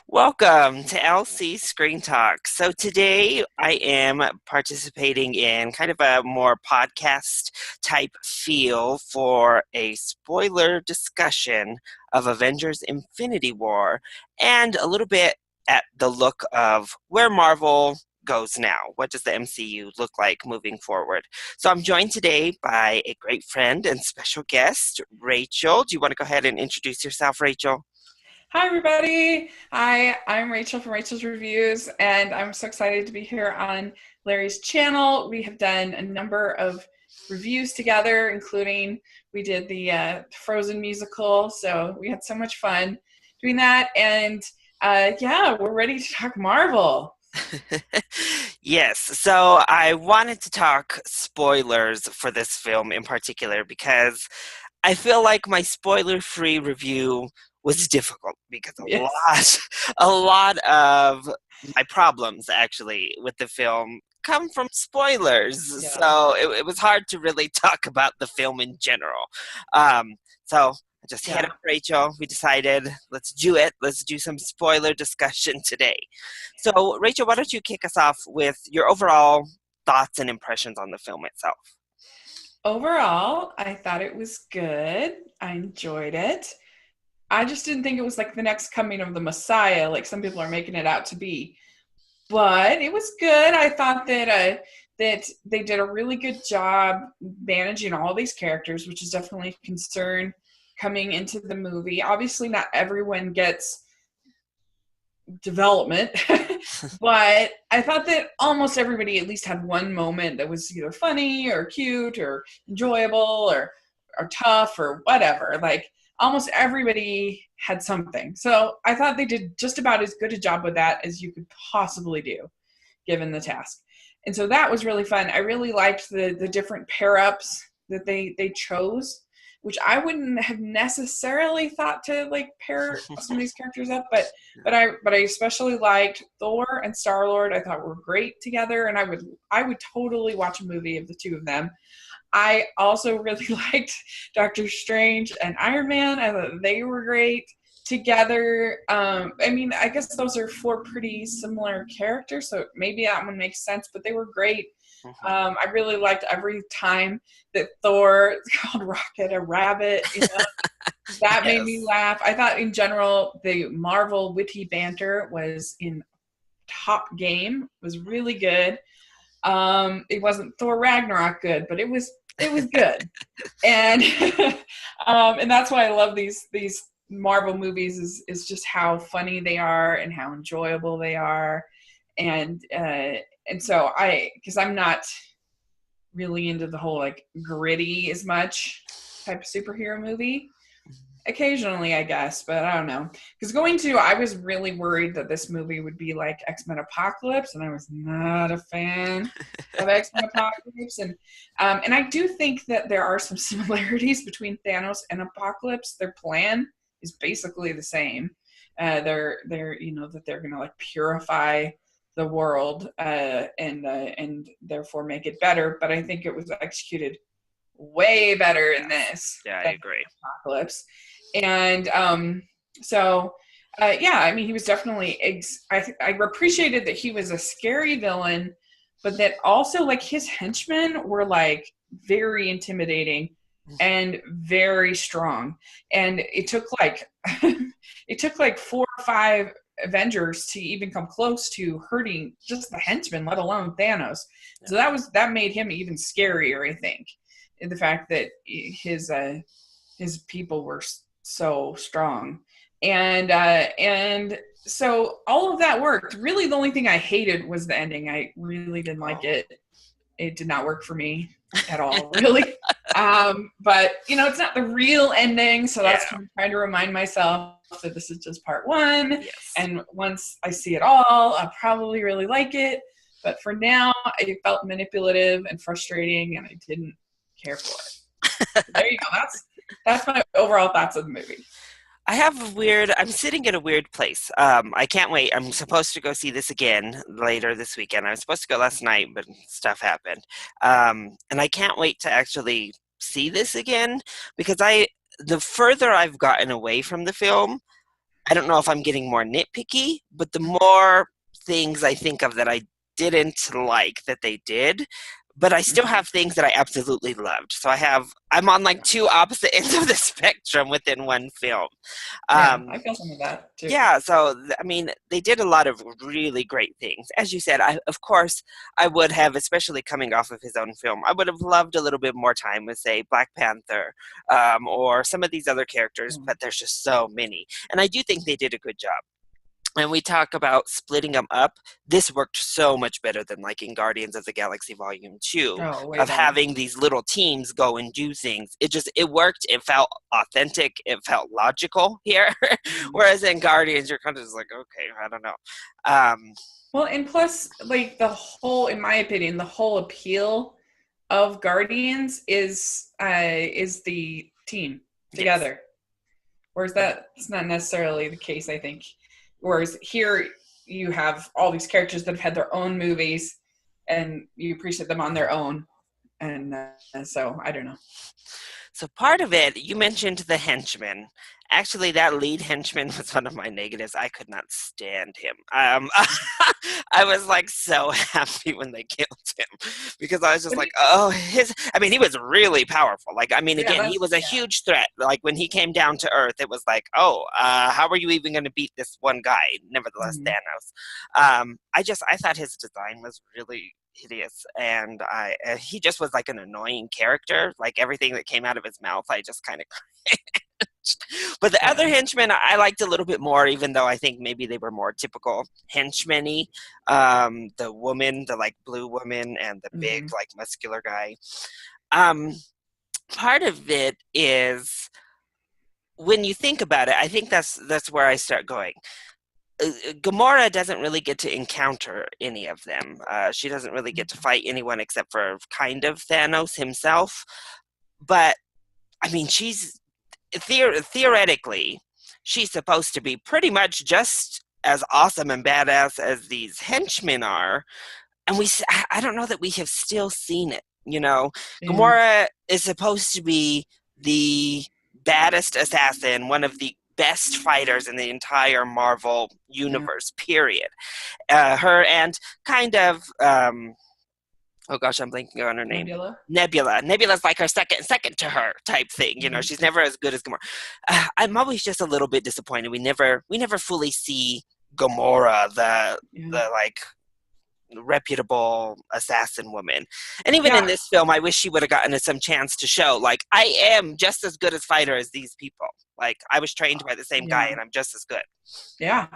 Welcome to LC Screen Talk. So today I am participating in kind of a more podcast type feel for a spoiler discussion of Avengers Infinity War and a little bit at the look of where Marvel goes now. What does the MCU look like moving forward? So I'm joined today by a great friend and special guest, Rachel. Do you want to go ahead and introduce yourself, Rachel? Hi, everybody. I'm Rachel from Rachel's Reviews, and I'm so excited to be here on Larry's channel. We have done a number of reviews together, including we did the Frozen musical. So we had so much fun doing that. And yeah, we're ready to talk Marvel. Yes, so I wanted to talk spoilers for this film in particular because I feel like my spoiler-free review was difficult because Yes. a lot of my problems actually with the film come from spoilers. Yeah. So it was hard to really talk about the film in general. So I just hit Yeah. up Rachel. We decided, let's do it. Let's do some spoiler discussion today. So, Rachel, why don't you kick us off with your overall thoughts and impressions on the film itself? Overall, I thought it was good. I enjoyed it. I just didn't think it was like the next coming of the Messiah, like some people are making it out to be. But it was good. I thought that they did a really good job managing all these characters, which is definitely a concern coming into the movie. Obviously, not everyone gets development, but I thought that almost everybody at least had one moment that was either funny or cute or enjoyable or tough or whatever. Like almost everybody had something. So I thought they did just about as good a job with that as you could possibly do, given the task. And so that was really fun. I really liked the different pair ups that they chose, which I wouldn't have necessarily thought to like pair some of these characters up, but I especially liked Thor and Star-Lord. I thought were great together, and I would totally watch a movie of the two of them. I also really liked Doctor Strange and Iron Man. I thought they were great together. I mean, I guess those are four pretty similar characters, so maybe that one makes sense, but they were great. Mhm. I really liked every time that Thor called Rocket a rabbit. That made me Yes. laugh. I thought in general the Marvel witty banter was in top game. Was really good. It wasn't Thor Ragnarok good, but it was good, and and that's why I love these Marvel movies is just how funny they are and how enjoyable they are, and so because I'm not really into the whole like gritty as much type of superhero movie. Occasionally, I guess, but I don't know. Because I was really worried that this movie would be like X-Men Apocalypse, and I was not a fan of X-Men Apocalypse. And I do think that there are some similarities between Thanos and Apocalypse. Their plan is basically the same. They're that they're gonna like purify the world and therefore make it better. But I think it was executed way better in Yes. this Yeah, I than agree. Apocalypse. And so, yeah, I mean, he was definitely. I appreciated that he was a scary villain, but that also like his henchmen were like very intimidating and very strong. And it took like it took like 4 or 5 Avengers to even come close to hurting just the henchmen, let alone Thanos. So that made him even scarier, I think, in the fact that his people were so strong, and so all of that worked. Really, the only thing I hated was the ending. I really didn't like Oh. it. It did not work for me at all, really. But it's not the real ending, so Yeah. that's kind of trying to remind myself that this is just part one. Yes. And once I see it all, I'll probably really like it. But for now, it felt manipulative and frustrating, and I didn't care for it. There you go. That's my overall thoughts of the movie. I'm sitting in a weird place. I can't wait. I'm supposed to go see this again later this weekend. I was supposed to go last night, but stuff happened. And I can't wait to actually see this again because the further I've gotten away from the film, I don't know if I'm getting more nitpicky, but the more things I think of that I didn't like that they did, but I still Mhm. have things that I absolutely loved. So I'm on like two opposite ends of the spectrum within one film. Yeah, Um, I feel some of that too. yeah, so I mean, they did a lot of really great things. As you said, of course I would have, especially coming off of his own film, I would have loved a little bit more time with, say, Black Panther, or some of these other characters. Mm. But there's just so many, and I do think they did a good job. And we talk about splitting them up. This worked so much better than like in Guardians of the Galaxy Volume 2 Oh, way of better. having these little teams go and do things. It worked. It felt authentic. It felt logical here. Mhm. Whereas in Guardians, you're kind of just like, okay, I don't know. Um, Well, and plus, like the whole, in my opinion, the whole appeal of Guardians is the team yes. together. Whereas that's not necessarily the case, I think. Whereas here you have all these characters that have had their own movies, and you appreciate them on their own. And so I don't know. So part of it, you mentioned the henchman. Actually, that lead henchman was one of my negatives. I could not stand him. I was like so happy when they killed him because I was just But like, oh, I mean, he was really powerful. Like, I mean, yeah, again, he that's was a yeah. huge threat. Like when he came down to Earth, it was like, oh, how are you even going to beat this one guy? Nevertheless, Mhm. Thanos. I thought his design was really hideous, and he just was like an annoying character. Like everything that came out of his mouth, I just kind of but the other Yeah. henchmen I liked a little bit more, even though I think maybe they were more typical henchmen-y. The woman, the like blue woman, and the big Hmm. like muscular guy. Um, Part of it is when you think about it, I think that's where I start going. Gamora doesn't really get to encounter any of them. She doesn't really get to fight anyone except for kind of Thanos himself. But I mean, she's theoretically, she's supposed to be pretty much just as awesome and badass as these henchmen are, and I don't know that we have still seen it. Yeah. Gamora is supposed to be the baddest assassin, one of the best fighters in the entire Marvel Yeah. universe. Period. Her and kind of oh gosh, I'm blanking on her name. Nebula. Nebula. Nebula's like her second to her type thing. Hmm. She's never as good as Gamora. I'm always just a little bit disappointed. We never fully see Gamora, Yeah. the like reputable assassin woman. And even in Yeah. this film, I wish she would have gotten some chance to show, like, I am just as good as fighter as these people. Like, I was trained by the same guy, Yeah. and I'm just as good. Yeah.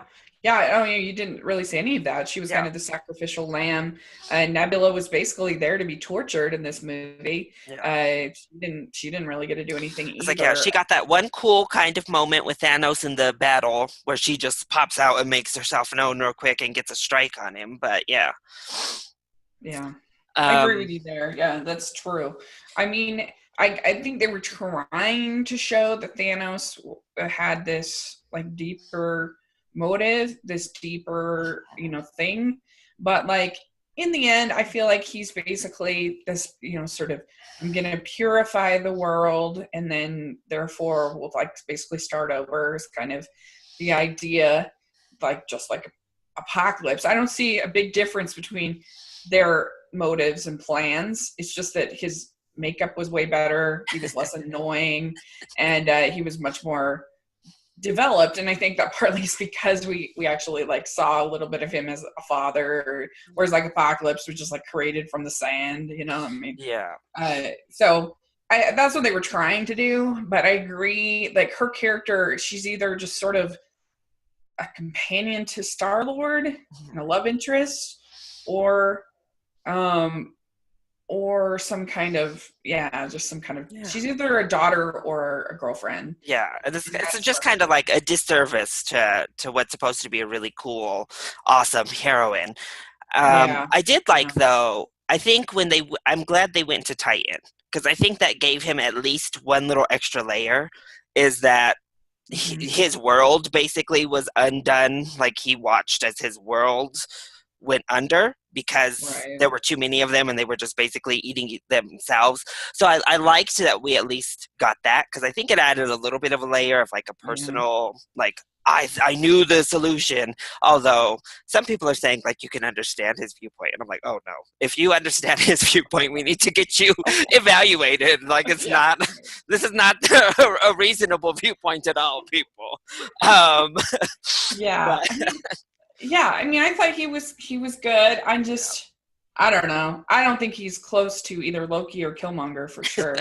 Yeah. Oh, yeah. You didn't really say any of that. She was Yeah, kind of the sacrificial lamb. Nebula was basically there to be tortured in this movie. yeah. She didn't really get to do anything It's like, yeah, either. she got that one cool kind of moment with Thanos in the battle where she just pops out and makes herself known real quick and gets a strike on him. But yeah. Yeah. I agree Um, with you there. Yeah, that's true. I mean, I think they were trying to show that Thanos had this like deeper motive, this deeper, thing. But like in the end, I feel like he's basically this, sort of I'm gonna purify the world and then therefore we'll like basically start over is kind of the idea, like just like apocalypse. I don't see a big difference between their motives and plans. It's just that his makeup was way better. He was less annoying, and he was much more developed. And I think that partly is because we actually like saw a little bit of him as a father, whereas like Apocalypse was just like created from the sand. I mean, yeah. so. That's what they were trying to do, but I agree. Like her character, she's either just sort of a companion to Star Lord and a love interest, or um or some kind of just some kind of Yeah. she's either a daughter or a girlfriend. Yeah, and And it's that's just where kind of like a disservice to what's supposed to be a really cool, awesome heroine. yeah I did yeah like though. I think I'm glad they went to Titan because I think that gave him at least one little extra layer. Is that hmm his world basically was undone? Like he watched as his world went under because right there were too many of them and they were just basically eating themselves. So I liked that we at least got that because I think it added a little bit of a layer of like a yeah personal, like, I knew the solution. Although some people are saying like you can understand his viewpoint, and I'm like, oh no, if you understand his viewpoint, we need to get you evaluated. Like it's Yeah. not, this is not a reasonable viewpoint at all, people. Um, Yeah. but I mean, I thought he was good. I don't know. I don't think he's close to either Loki or Killmonger for sure,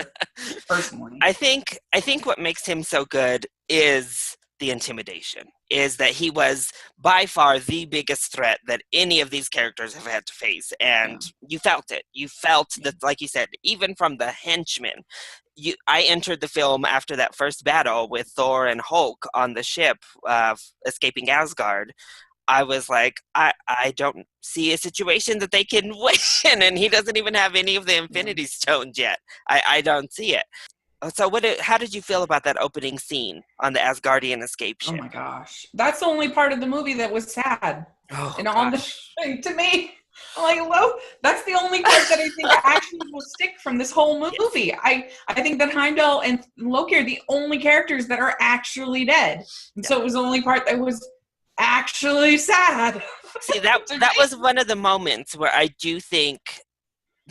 personally. I think what makes him so good is the intimidation, is that he was by far the biggest threat that any of these characters have had to face, Yeah. and you felt it. You felt that, like you said, even from the henchmen. I entered the film after that first battle with Thor and Hulk on the ship, escaping Asgard. I was like, I don't see a situation that they can win, and he doesn't even have any of the Yeah. Infinity Stones yet. I don't see it. So, how did you feel about that opening scene on the Asgardian escape Oh ship? my gosh. That's the only part of the movie that was sad. Oh And on the gosh, to me, I'm like, hello, that's the only part that I think actually will stick from this whole yes, movie. I think that Heimdall and Loki are the only characters that are actually dead. And yeah. so it was the only part that was actually sad. See, that To that me. was one of the moments where I do think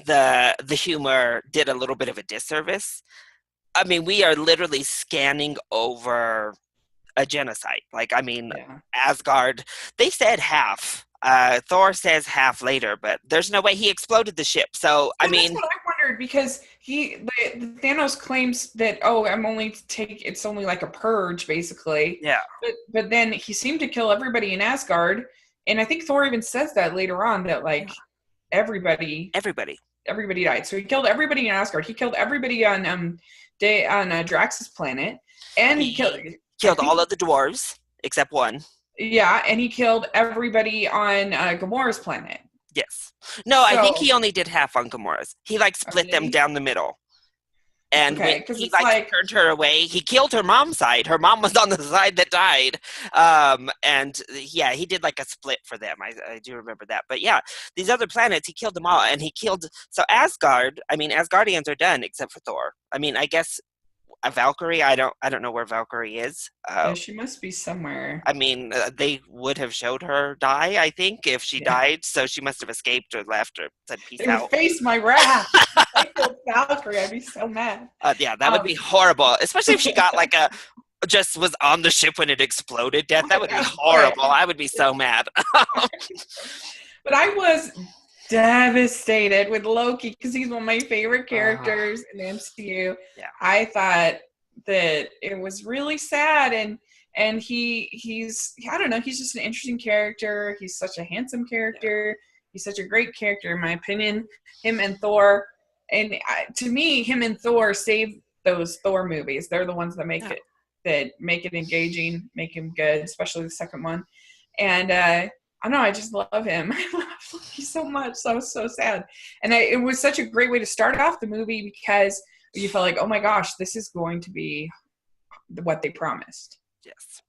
the humor did a little bit of a disservice. I mean, we are literally scanning over a genocide. Like, I mean, Yeah. Asgard, they said half. Thor says half later, but there's no way he exploded the ship. So, I Yeah, that's mean, what I wondered because the Thanos claims that it's only like a purge basically, yeah, but then he seemed to kill everybody in Asgard, and I think Thor even says that later on that yeah, like everybody everybody. everybody died. So he killed everybody in Asgard. He killed everybody on Drax's planet, and he killed He I killed all think of the dwarves except one. yeah, and he killed everybody on Gamora's planet. Yes. No, I think So he only did half on Gamora's. He like oh, split did them he? down the middle. And when Okay, because he it's like like turned her away, he killed her mom's side. Her mom was on the side that died. And yeah, he did like a split for them. I do remember that. But yeah, these other planets, he killed them all. And he killed, so Asgard, I mean, Asgardians are done except for Thor. I mean, I guess a Valkyrie, I don't know where Valkyrie is. yeah, she must be somewhere. I mean, they would have showed her die, I think, if she Yeah. died. So she must have escaped or left or said peace They would out. face my wrath. If I killed Valkyrie, I'd be so mad. Yeah, that would Um, be horrible, especially if she got like a just was on the ship when it exploded death. That would be right. horrible. I would be so mad. But I was devastated with Loki because he's one of my favorite uh, characters in the MCU. yeah, I thought that it was really sad and he's I don't know, he's just an interesting character. He's such a handsome yeah, character. He's such a great character in my opinion. Him and Thor, and to me, him and Thor save those Thor movies. They're the ones that yeah. that make it engaging, make him good, especially the second one. And I don't know, I just love him. I love Loki so much. So I was so sad. And it was such a great way to start off the movie because you felt like, oh my gosh, this is going to be what they promised. Yes,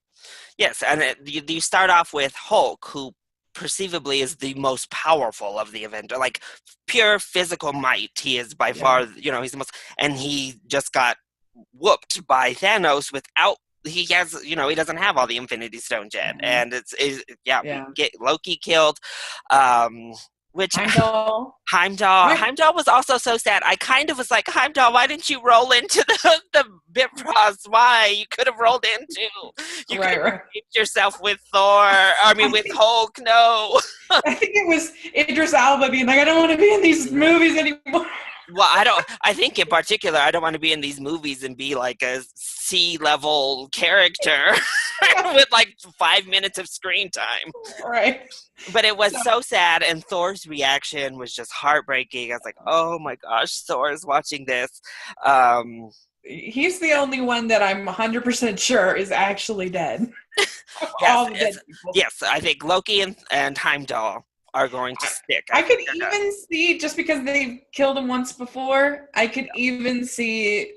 yes, and you start off with Hulk, who perceivably is the most powerful of the Avenger, like pure physical might. He is by Yeah. far, he's the most, and he just got whooped by Thanos without. He has, he doesn't have all the Infinity Stones yet, Yeah. and yeah, we Yeah. get Loki killed, which Heimdall. Heimdall was also so sad. I kind of was like, Heimdall, why didn't you roll into the Bifrost? Why? You could have rolled in too. You could Right, have right. escaped yourself with Thor. I mean, with Hulk. No. I think it was Idris Alba being like, I don't want to be in these movies anymore. Well, I don't. I think in particular, I don't want to be in these movies and be like a C-level character with like 5 minutes of screen time. Right. But it was So, so sad, and Thor's reaction was just heartbreaking. I was like, "Oh my gosh, Thor is watching this." Um, he's the only one that I'm 100% sure is actually dead. yes, All the dead people. yes, I think Loki and Heimdall are going to stick. I I could think they're done. even see, just because they've killed him once before, I could even see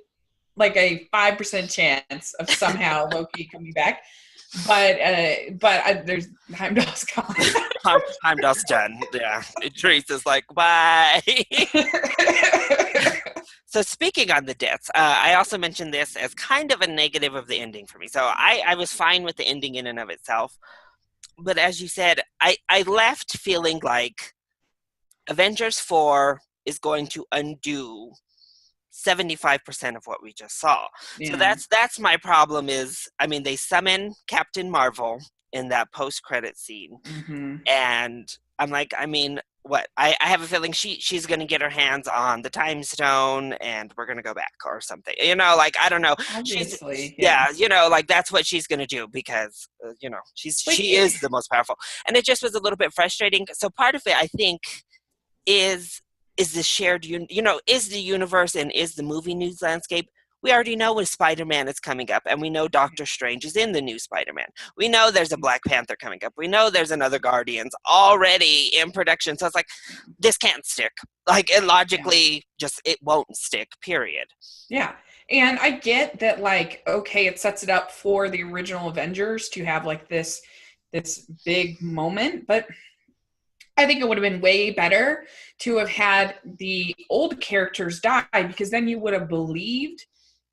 like a 5% chance of somehow Loki coming back. But there's Heimdall's gone. Heimdall's done. Yeah, Teresa's like, bye. So speaking on the deaths, I also mentioned this as kind of a negative of the ending for me. So I was fine with the ending in and of itself. But as you said, I left feeling like Avengers 4 is going to undo 75% of what we just saw. So Yeah. that's my problem is, I mean, they summon Captain Marvel in that post-credit scene. Mm-hmm. And I'm like, I mean, what? I have a feeling she's gonna get her hands on the time stone and we're gonna go back or something. Like I don't know. Obviously, yeah. Yeah, like that's what she's gonna do because Like, she is the most powerful. And it just was a little bit frustrating. So part of it I think is the shared is the universe and is the movie news landscape. We already know when Spider-Man is coming up, and we know Doctor Strange is in the new Spider-Man. We know there's a Black Panther coming up. We know there's another Guardians already in production. So it's like, this can't stick. Like, it yeah. logically just, it won't stick, period. Yeah. And I get that, like, okay, it sets it up for the original Avengers to have like this big moment, but I think it would have been way better to have had the old characters die, because then you would have believed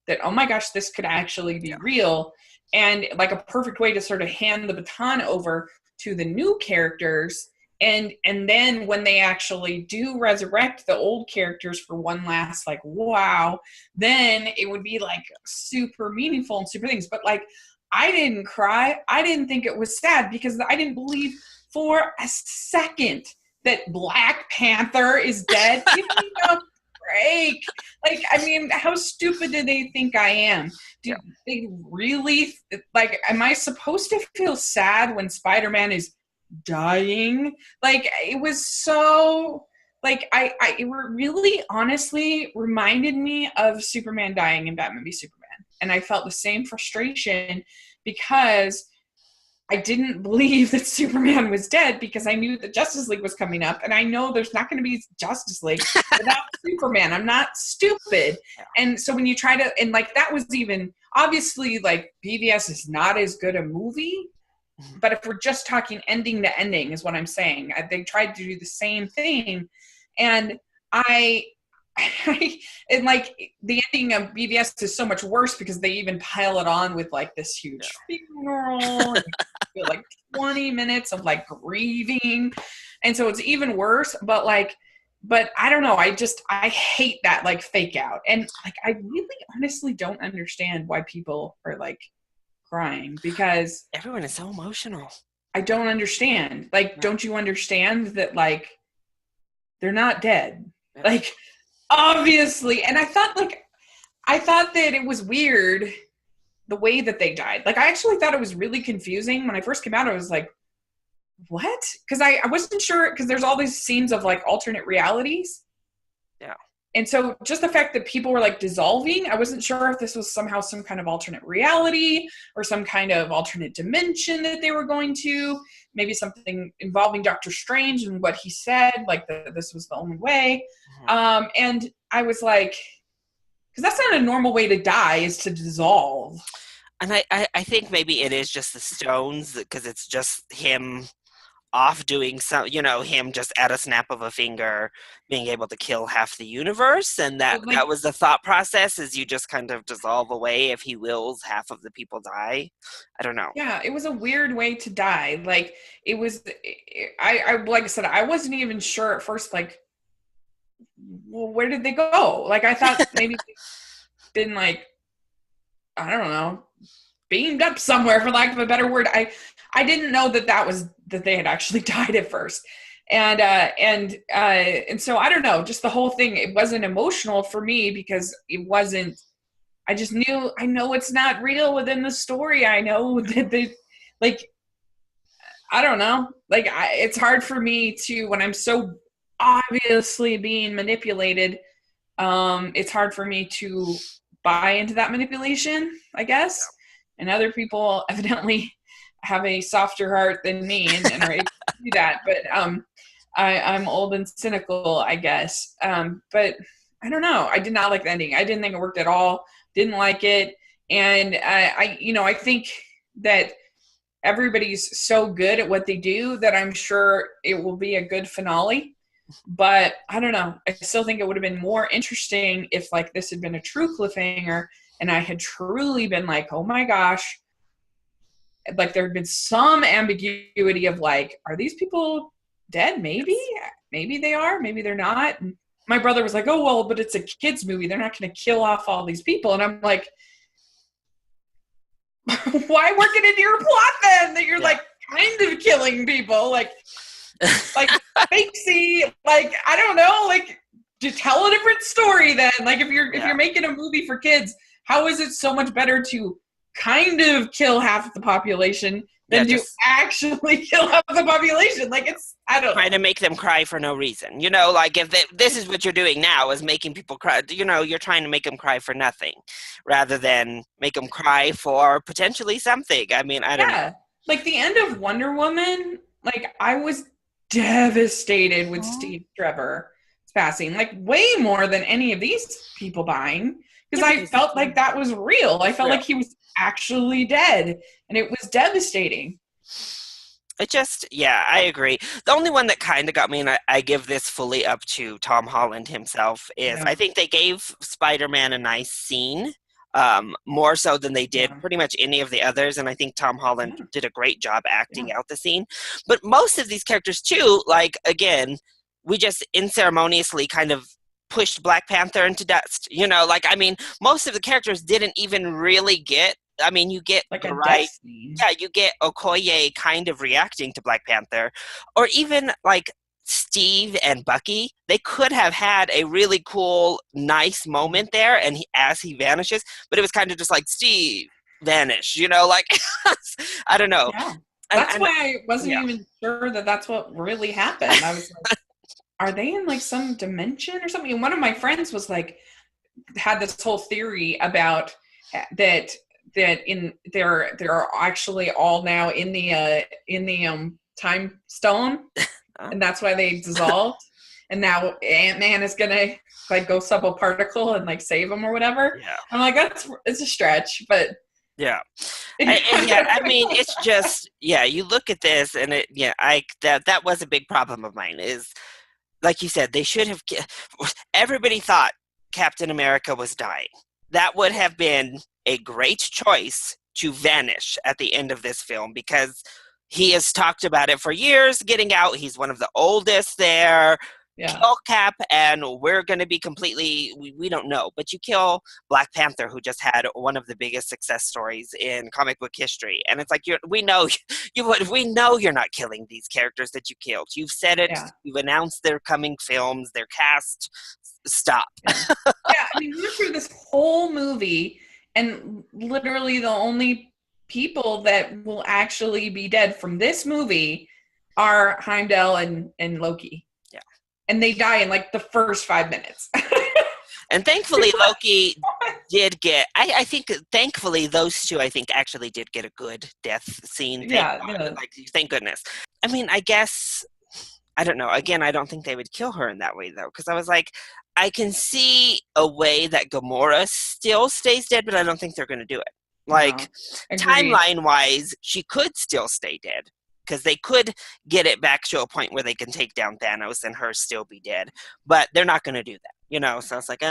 that, oh my gosh, this could actually be Yeah. real. And like a perfect way to sort of hand the baton over to the new characters. And then when they actually do resurrect the old characters for one last like wow, then it would be like super meaningful and super things. But like, I didn't cry. I didn't think it was sad because I didn't believe for a second that Black Panther is dead. Give me a break. Like, I mean, how stupid do they think I am? Do Yeah. they really, like, am I supposed to feel sad when Spider-Man is dying? Like, it was so, like, it really honestly reminded me of Superman dying in Batman v Superman. And I felt the same frustration because I didn't believe that Superman was dead, because I knew that Justice League was coming up, and I know there's not going to be Justice League without Superman. I'm not stupid. Yeah. And so when you try to, and like that was even, obviously like BVS is not as good a movie, but if we're just talking ending to ending is what I'm saying. They tried to do the same thing. And and like the ending of BVS is so much worse because they even pile it on with like this huge funeral and like 20 minutes of like grieving, and so it's even worse. But I don't know, I hate that like fake out, and like I really honestly don't understand why people are like crying, because Everyone is so emotional. I don't understand. Like, don't you understand that like they're not dead? Like, obviously. And I thought that it was weird the way that they died. Like, I actually thought it was really confusing. When I first came out, I was like, what? Because I wasn't sure, because there's all these scenes of like alternate realities. Yeah. And so just the fact that people were like dissolving, I wasn't sure if this was somehow some kind of alternate reality or some kind of alternate dimension that they were going to, maybe something involving Doctor Strange and what he said, like this was the only way. And I was like, because that's not a normal way to die, is to dissolve. And I think maybe it is just the stones, because it's just him off doing him just at a snap of a finger being able to kill half the universe, and that Like, was the thought process, is you just kind of dissolve away. If he wills, half of the people die. I don't know. yeah, it was a weird way to die. Like, it was, I like I said, I wasn't even sure at first, like, well, where did they go? Like, I thought maybe they'd been like, I don't know, beamed up somewhere, for lack of a better word. I didn't know that they had actually died at first. And so I don't know, just the whole thing, it wasn't emotional for me because it wasn't, I just knew, I know it's not real within the story. I know that they, like, I don't know, like, it's hard for me to, when I'm so obviously being manipulated, it's hard for me to buy into that manipulation, I guess. And other people evidently have a softer heart than me and are able to do that. But I'm old and cynical, I guess. But I don't know. I did not like the ending. I didn't think it worked at all. Didn't like it. And I think that everybody's so good at what they do that I'm sure it will be a good finale. But I don't know. I still think it would have been more interesting if like this had been a true cliffhanger and I had truly been like, oh my gosh, like there had been some ambiguity of like, are these people dead? Maybe, Yes. maybe they are, maybe they're not. And my brother was like, oh well, but it's a kids movie. They're not going to kill off all these people. And I'm like, why work it into your plot then that you're Yeah. like kind of killing people? Like Spacey, like I don't know, like to tell a different story then. Like if you're making a movie for kids, how is it so much better to kind of kill half of the population Yeah, than to just actually kill half of the population? Like it's I don't trying know. to make them cry for no reason. Like if this is what you're doing now is making people cry. You're trying to make them cry for nothing, rather than make them cry for potentially something. I mean, I don't know. Yeah. Like the end of Wonder Woman, like I was devastated with Steve Trevor's passing, like way more than any of these people dying, because Yeah, I because felt like that was real. I it's felt real. like he was actually dead, and it was devastating. It just, yeah, I agree. The only one that kind of got me, and I give this fully up to Tom Holland himself, is Yeah. I think they gave Spider-Man a nice scene, more so than they did Yeah. pretty much any of the others. And I think Tom Holland Yeah. did a great job Yeah. acting out the scene. But most of these characters, too, like, again, we just unceremoniously kind of pushed Black Panther into dust. Like, I mean, most of the characters didn't even really get. I mean, you get Like a death Garai, scene. yeah, you get Okoye kind of reacting to Black Panther, or even like Steve and Bucky. They could have had a really cool, nice moment there, and as he vanishes, but it was kind of just like Steve vanish, like I don't know, Yeah. and, That's and why I wasn't yeah, even sure that that's what really happened. I was like, are they in like some dimension or something? And one of my friends was like, had this whole theory about that in they're actually all now in the time stone, and that's why they dissolved. And now Ant-Man is gonna like go subparticle and like save him or whatever. yeah, I'm like, it's a stretch, but yeah. And yeah, I mean, it's just, yeah, you look at this and yeah, that was a big problem of mine is, like you said, they should have, everybody thought Captain America was dying. That would have been a great choice to vanish at the end of this film, because he has talked about it for years, getting out. He's one of the oldest there. yeah, Kill Cap, and we're going to be completely, we don't know, but you kill Black Panther, who just had one of the biggest success stories in comic book history. And it's like, we know we know you're not killing these characters that you killed. You've said it, yeah, you've announced their coming films, their cast. Stop. yeah, yeah. I mean, we went through this whole movie, and literally the only people that will actually be dead from this movie are Heimdall and Loki. Yeah. And they die in like the first 5 minutes. And thankfully, Loki did get, I think, thankfully, those two, I think, actually did get a good death scene. Yeah, yeah, Thank goodness. I mean, I guess, I don't know. Again, I don't think they would kill her in that way, though, because I was like, I can see a way that Gamora still stays dead, but I don't think they're going to do it. no, Like, agreed. timeline-wise, she could still stay dead, because they could get it back to a point where they can take down Thanos and her still be dead, but they're not going to do that, so it's like,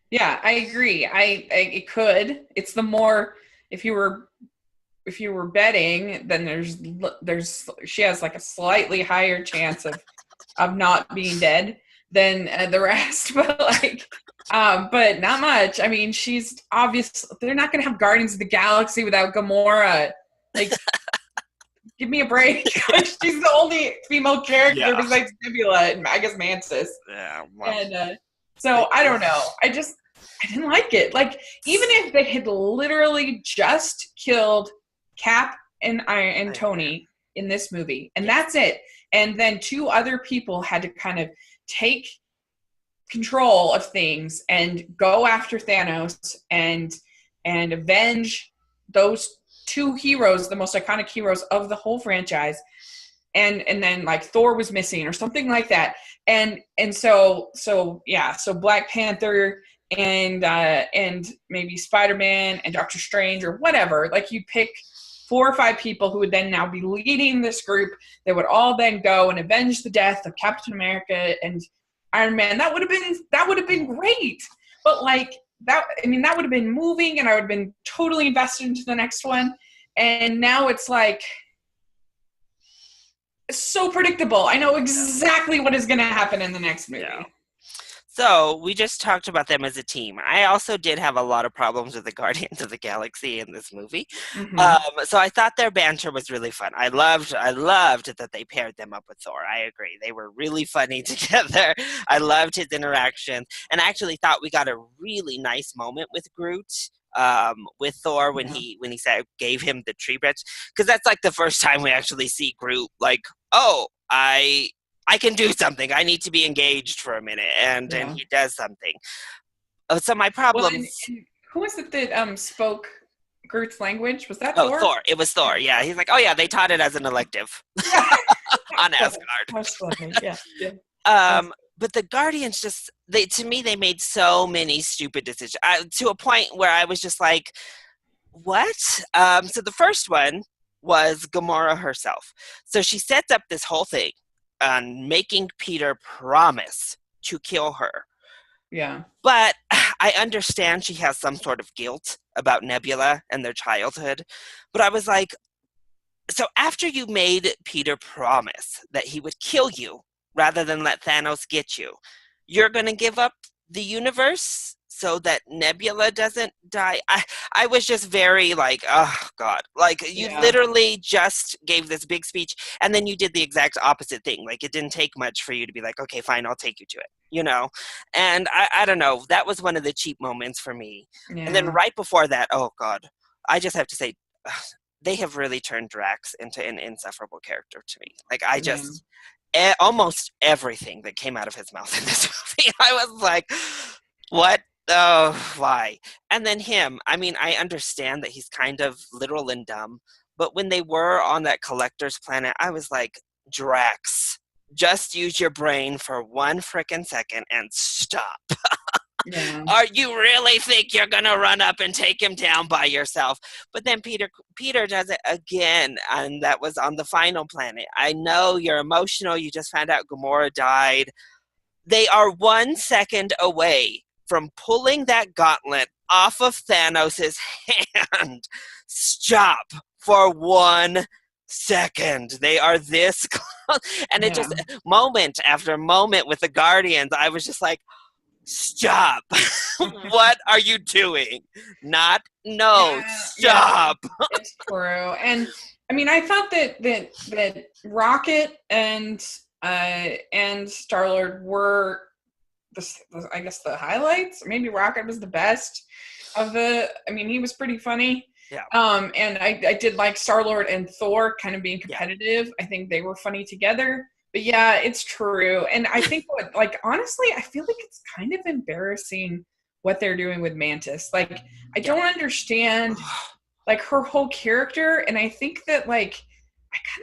Yeah, I agree. It could. It's the more if you were betting, then there's she has like a slightly higher chance of not being dead than the rest, but not much. I mean, she's obvious. They're not going to have Guardians of the Galaxy without Gamora. Like, give me a break. Like, she's the only female character yeah, besides Nebula and I guess Mantis. yeah, well, And so I don't know. I didn't like it. Like, even if they had literally just killed Cap and Tony in this movie, and that's it, and then two other people had to kind of take control of things and go after Thanos and avenge those two heroes, the most iconic heroes of the whole franchise, and then like Thor was missing or something like that, and so Black Panther and maybe Spider-Man and Doctor Strange or whatever, like you pick 4 or 5 people who would then now be leading this group that would all then go and avenge the death of Captain America and Iron Man. That would have been great. But like that, I mean, that would have been moving, and I would have been totally invested into the next one. And now it's like so predictable. I know exactly what is going to happen in the next movie. Yeah. So we just talked about them as a team. I also did have a lot of problems with the Guardians of the Galaxy in this movie. So I thought their banter was really fun. I loved that they paired them up with Thor. I agree. They were really funny together. I loved his interactions. And I actually thought we got a really nice moment with Groot. With Thor when he said gave him the tree branch, because that's like the first time we actually see Groot like, oh, I can do something. I need to be engaged for a minute, and he does something. So my problems. Well, and who was it that spoke Groot's language? Was that Thor? Thor. It was Thor. Yeah, he's like, oh yeah, they taught it as an elective on Asgard. That's funny. Yeah. But the Guardians to me, they made so many stupid decisions to a point where I was just like, what? So the first one was Gamora herself. So she sets up this whole thing on making Peter promise to kill her. Yeah. But I understand she has some sort of guilt about Nebula and their childhood. But I was like, so after you made Peter promise that he would kill you rather than let Thanos get you, you're going to give up the universe so that Nebula doesn't die? I was just very like, oh, God. Like, you literally just gave this big speech, and then you did the exact opposite thing. Like, it didn't take much for you to be like, okay, fine, I'll take you to it, you know? And I don't know. That was one of the cheap moments for me. Yeah. And then right before that, oh, God, I just have to say, they have really turned Drax into an insufferable character to me. Like, I just... almost everything that came out of his mouth in this movie, I was like, what? Oh, why? And then him, I mean, I understand that he's kind of literal and dumb, but when they were on that collector's planet, I was like, Drax, just use your brain for 1 frickin' second and stop. Yeah. Or you really think you're going to run up and take him down by yourself? But then Peter does it again, and that was on the final planet. I know you're emotional. You just found out Gamora died. They are 1 second away from pulling that gauntlet off of Thanos' hand. Stop for 1 second. They are this close. And it just, moment after moment with the Guardians, I was just like, stop. What are you doing? Stop. It's true. And I mean, I thought that Rocket and Star-Lord were I guess the highlights. Maybe Rocket was the best of the, I mean, he was pretty funny. Yeah. And I did like Star-Lord and Thor kind of being competitive. Yeah. I think they were funny together. But yeah, it's true. And I think honestly, I feel like it's kind of embarrassing what they're doing with Mantis. Like, I don't understand like her whole character. And I think that I kind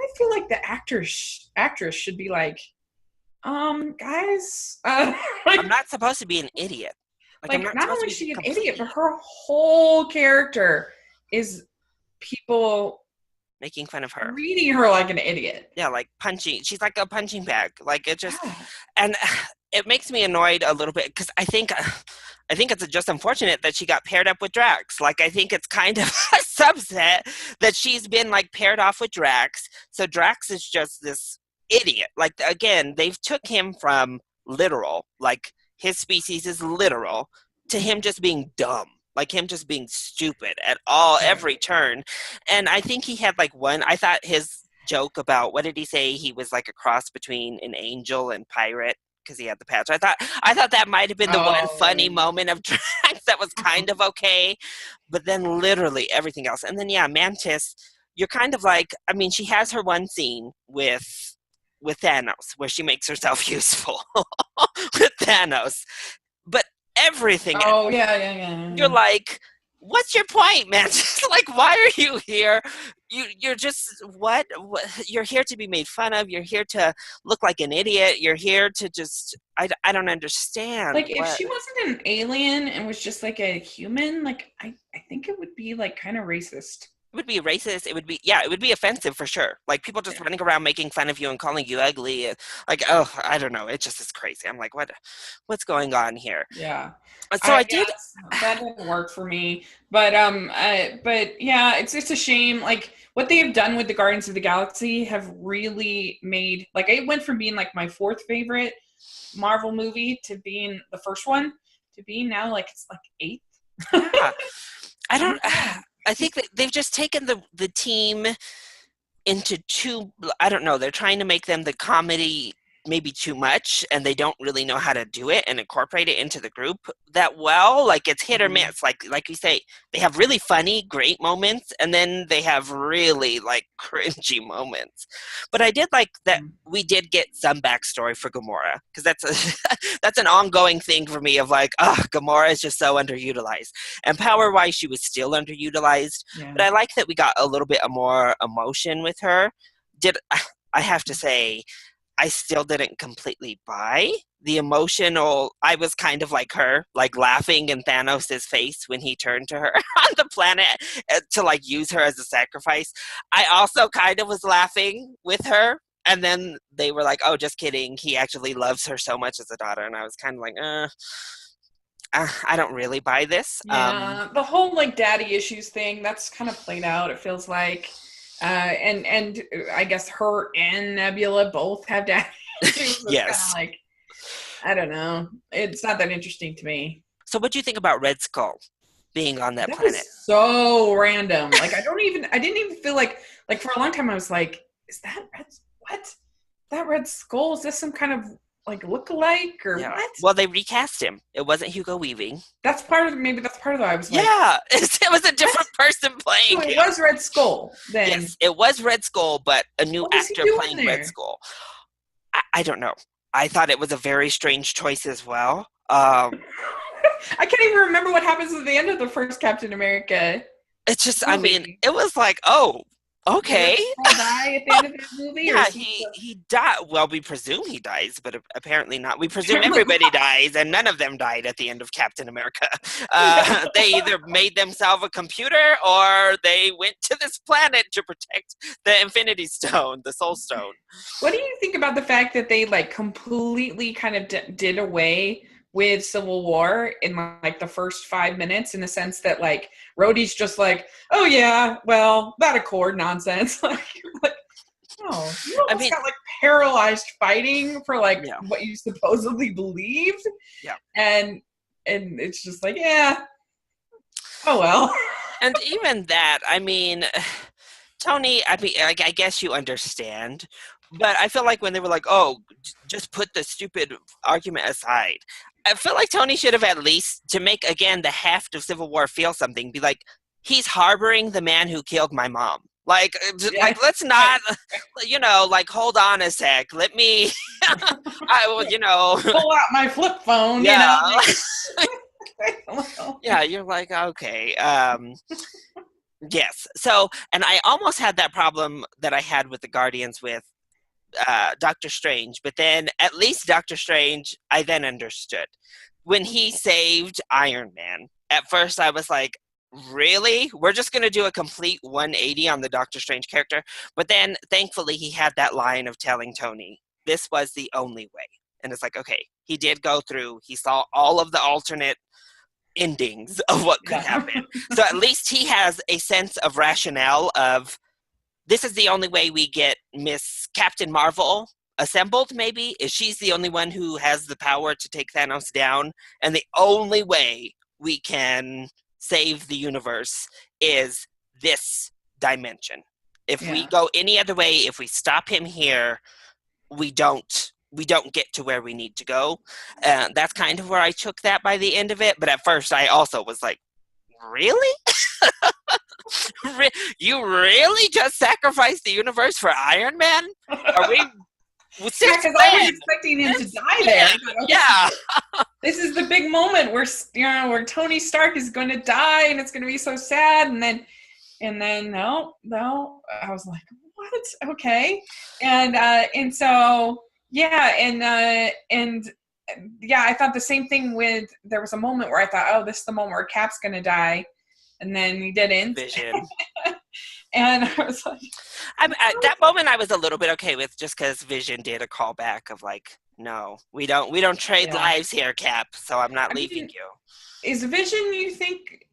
of feel like the actress should be like, guys, I'm not supposed to be an idiot. Not only is she an idiot, but her whole character is people making fun of her, treating her like an idiot. Yeah, like punching. She's like a punching bag. Like, it just, and it makes me annoyed a little bit, because I think it's just unfortunate that she got paired up with Drax. Like, I think it's kind of a subset that she's been like paired off with Drax. So Drax is just this idiot. Like, again, they've took him from literal, like his species is literal, to him just being dumb. Like, him just being stupid at every turn. And I think he had I thought his joke about, what did he say? He was like a cross between an angel and pirate, because he had the patch. I thought that might have been the one funny moment of Drax that was kind of okay. But then literally everything else. And then, Mantis, you're kind of like, I mean, she has her one scene with Thanos where she makes herself useful with Thanos. But everything. You're like, what's your point, man? Like, why are you here? You're just what? You're here to be made fun of. You're here to look like an idiot. You're here to just I don't understand. Like, if she wasn't an alien and was just like a human, like I think it would be like kind of racist. It would be racist. It would be, yeah, it would be offensive for sure. Like people just Yeah. running around making fun of you and calling you ugly. Like, oh, I don't know. It just is crazy. I'm like, what's going on here? Yeah. So I Yeah, did. that didn't work for me. But yeah, it's a shame. Like what they have done with the Guardians of the Galaxy have really made like it went from being like my fourth favorite Marvel movie to being the first one to being now like it's like eighth. Yeah, I I don't. don't know. I think that they've just taken the team into too, I don't know, they're trying to make them the comedy maybe too much, and they don't really know how to do it and incorporate it into the group that well. Like it's hit or Mhm. miss. Like you say, they have really funny great moments, and then they have really like cringy moments. But I did like that Mhm. we did get some backstory for Gamora, because that's a that's an ongoing thing for me of like, oh, Gamora is just so underutilized, and power wise she was still underutilized. But Yeah. I like that we got a little bit of more emotion with her. Did I have to say, I still didn't completely buy the emotional. I was kind of like her, like laughing in Thanos' face when he turned to her on the planet to like use her as a sacrifice. I also kind of was laughing with her. And then they were like, oh, just kidding. He actually loves her so much as a daughter. And I was kind of like, I don't really buy this. Yeah, the whole like daddy issues thing that's kind of played out. It feels like, and I guess her and Nebula both have daddy issues. So it's kind of Yes. like I don't know. It's not that interesting to me. So what do you think about Red Skull being on that That planet? was so random. Like I didn't even feel like for a long time I was like, is that red? What? That Red Skull? Is this some kind of like look-alike or Yeah. what? Well, they recast him. It wasn't Hugo Weaving. That's part of maybe that's part of it. I was like, Yeah, it was a what? different person playing So it him. was Red Skull then. Yes, it was Red Skull, but a new What was he actor doing playing Red there? Skull. I don't know. I thought it was a very strange choice as well. I can't even remember what happens at the end of the first Captain America It's just, I mean, movie. it was like, oh, Did Red okay. Skull die at the end of that movie, or Yeah, is he he died. Well, we presume he dies, but apparently not. We presume apparently everybody dies, and none of them died at the end of Captain America. yeah. They either made themselves a computer, or they went to this planet to protect the Infinity Stone, the Soul Stone. What do you think about the fact that they like completely kind of did away with Civil War in like the first 5 minutes, in the sense that like Rhodey's just like, oh yeah, well that Accord nonsense, like no, you I almost mean, got like paralyzed fighting for like yeah, what you supposedly believed, yeah. and it's just like, yeah, oh well. And even that, I mean, Tony, I mean, I guess you understand, but I feel like when they were like, "Oh, just put the stupid argument aside," I feel like Tony should have at least, to make again the heft of Civil War feel something, be like, "He's harboring the man who killed my mom." Like, Yeah, like let's right. not, like hold on a sec. Let me, I will, Pull out my flip phone, yeah, like, yeah. You're like, okay, yes. So, and I almost had that problem that I had with the Guardians with Doctor Strange, but then at least Doctor Strange, I then understood when he saved Iron Man. At first, I was like, really? We're just going to do a complete 180 on the Doctor Strange character. But then, thankfully, he had that line of telling Tony, this was the only way. And it's like, okay, he did go through, he saw all of the alternate endings of what could yeah. happen. So at least he has a sense of rationale of this is the only way we get Miss Captain Marvel assembled, maybe, is she's the only one who has the power to take Thanos down. And the only way we can save the universe is this dimension. If we Yeah. go any other way, if we stop him here, we don't get to where we need to go. That's kind of where I took that by the end of it. But at first, I also was like, really? You really just sacrificed the universe for Iron Man? Are we? Yeah, Since because I was when? expecting him to Since die there. when? Yeah. This is the big moment where where Tony Stark is going to die, and it's going to be so sad. And then no, I was like, what? Okay, and so yeah, and yeah, I thought the same thing with. There was a moment where I thought, oh, this is the moment where Cap's going to die, and then he didn't. Vision. And I was like, At that moment, I was a little bit okay with, just because Vision did a callback of like, no, we don't trade yeah. lives here, Cap. So I'm not I leaving mean, you. is Vision, you think?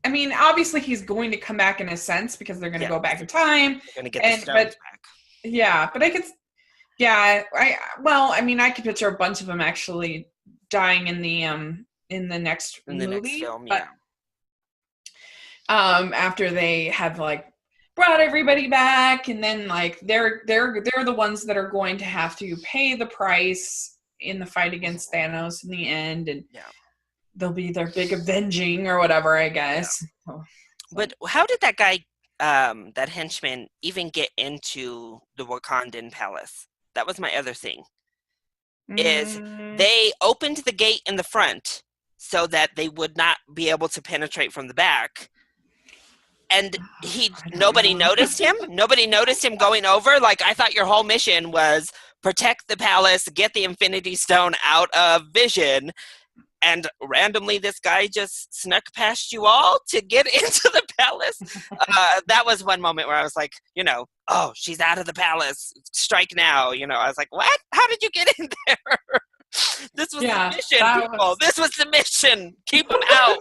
I mean, obviously he's going to come back in a sense because they're going to Yeah, go back in time, they're gonna get the and stones but back yeah, but I could, yeah, I mean, I could picture a bunch of them actually dying in the next in the next movie, film. but Yeah, after they have like brought everybody back, and then like they're the ones that are going to have to pay the price in the fight against Thanos in the end, and yeah, they'll be their big avenging or whatever, I yeah. guess. So, But how did that guy, that henchman, even get into the Wakandan palace? That was my other thing. Is mm, they opened the gate in the front so that they would not be able to penetrate from the back, and I don't nobody know. noticed him. Nobody noticed him going over. Like, I thought your whole mission was protect the palace, get the Infinity Stone out of Vision, and randomly this guy just snuck past you all to get into the palace. That was one moment where I was like, oh, she's out of the palace, strike now. I was like, what? How did you get in there? This was the Yeah, mission, that people. was. This was the mission. Keep them out.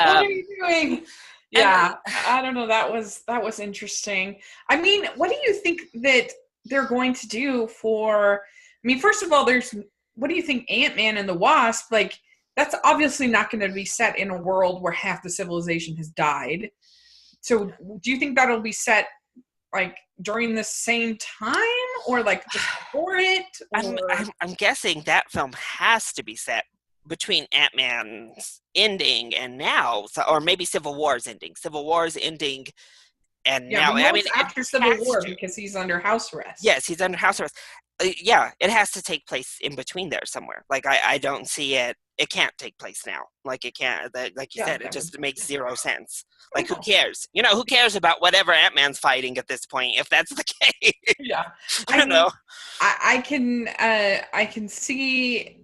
What are um, you doing? and Yeah, I don't know. That was interesting. I mean, what do you think that they're going to do for? I mean, first of all, what do you think Ant-Man and the Wasp, like, that's obviously not going to be set in a world where half the civilization has died. So, do you think that'll be set like during the same time, or like just before it, I'm, or I'm I'm guessing that film has to be set between Ant-Man's ending and now, so, or maybe Civil War's ending. Civil War's ending and yeah, now. the I mean, most it after Civil has War to. because he's under house arrest. Yes, he's under house arrest. Yeah, it has to take place in between there somewhere. Like, I don't see it. It can't take place now. Like, it can't. Like you Yeah, said, it that would. just makes zero sense. Oh Like, who no. cares? Who cares about whatever Ant-Man's fighting at this point if that's the case? Yeah, I you mean, know? I can see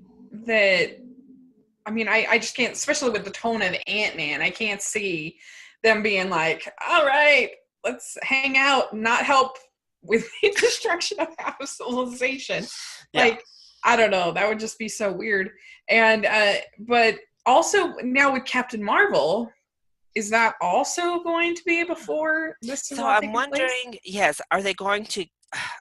that. I mean, I just can't, especially with the tone of Ant-Man, I can't see them being like, all right, let's hang out and not help with the destruction of our civilization. Yeah. Like, I don't know, that would just be so weird. And but also now with Captain Marvel, is that also going to be before this is So all I'm taking place? wondering, yes, are they going to?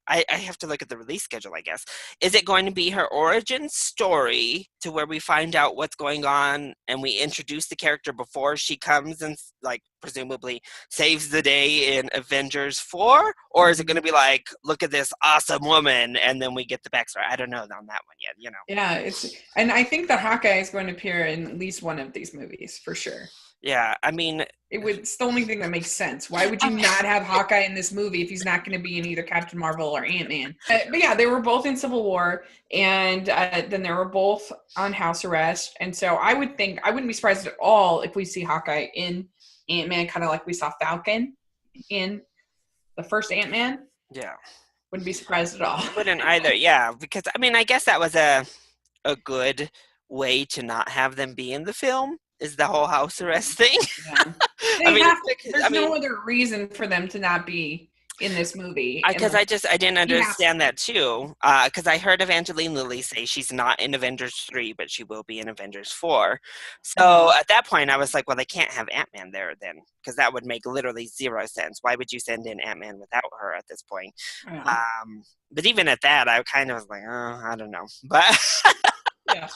I have to look at the release schedule, I guess. Is it going to be her origin story to where we find out what's going on and we introduce the character before she comes and, like, presumably saves the day in Avengers 4? Or is it going to be like, look at this awesome woman, and then we get the backstory? I don't know on that one yet. Yeah, and I think that Hawkeye is going to appear in at least one of these movies for sure. Yeah, I mean, It's the only thing that makes sense. Why would you I'm, not have Hawkeye in this movie if he's not going to be in either Captain Marvel or Ant-Man? But yeah, they were both in Civil War, and then they were both on house arrest. And so I wouldn't be surprised at all if we see Hawkeye in Ant-Man, kind of like we saw Falcon in the first Ant-Man. yeah, Wouldn't be surprised at all. I wouldn't either. Yeah, because I mean, I guess that was a good way to not have them be in the film, is the whole house arrest thing. Yeah. I They mean, have to. I There's mean, no other reason for them to not be in this movie. And because I didn't he has understand to. that too. Because I heard Evangeline Lilly say she's not in Avengers 3, but she will be in Avengers 4. So Mhm. at that point, I was like, well, they can't have Ant-Man there then, because that would make literally zero sense. Why would you send in Ant-Man without her at this point? Yeah. But even at that, I kind of was like, oh, I don't know. But Yeah.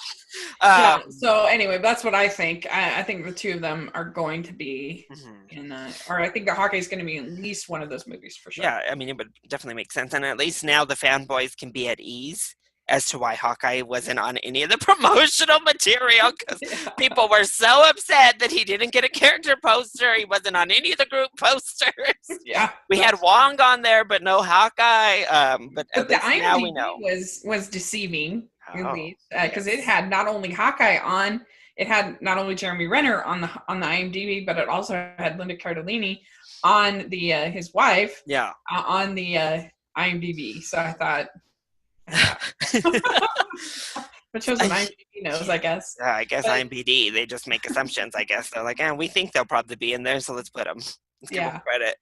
Yeah. um, So anyway, that's what I think. I think the two of them are going to be mhm. in, or I think that Hawkeye's going to be in at least one of those movies for sure. Yeah, I mean, it would definitely make sense. And at least now the fanboys can be at ease as to why Hawkeye wasn't on any of the promotional material, because Yeah. people were so upset that he didn't get a character poster. He wasn't on any of the group posters. Yeah. We had Wong on there, but no Hawkeye. But But at the least now we IMDb know. was deceiving, at Oh, least, because it yes. had not only Hawkeye on, it had not only Jeremy Renner on the IMDb, but it also had Linda Cardellini on the his wife Yeah. on the IMDb. So I thought, which shows what I, IMDb knows, I guess. I guess But IMBD, they just make assumptions, I guess. They're like, we think they'll probably be in there, so let's put them. Let's give him Yeah. credit.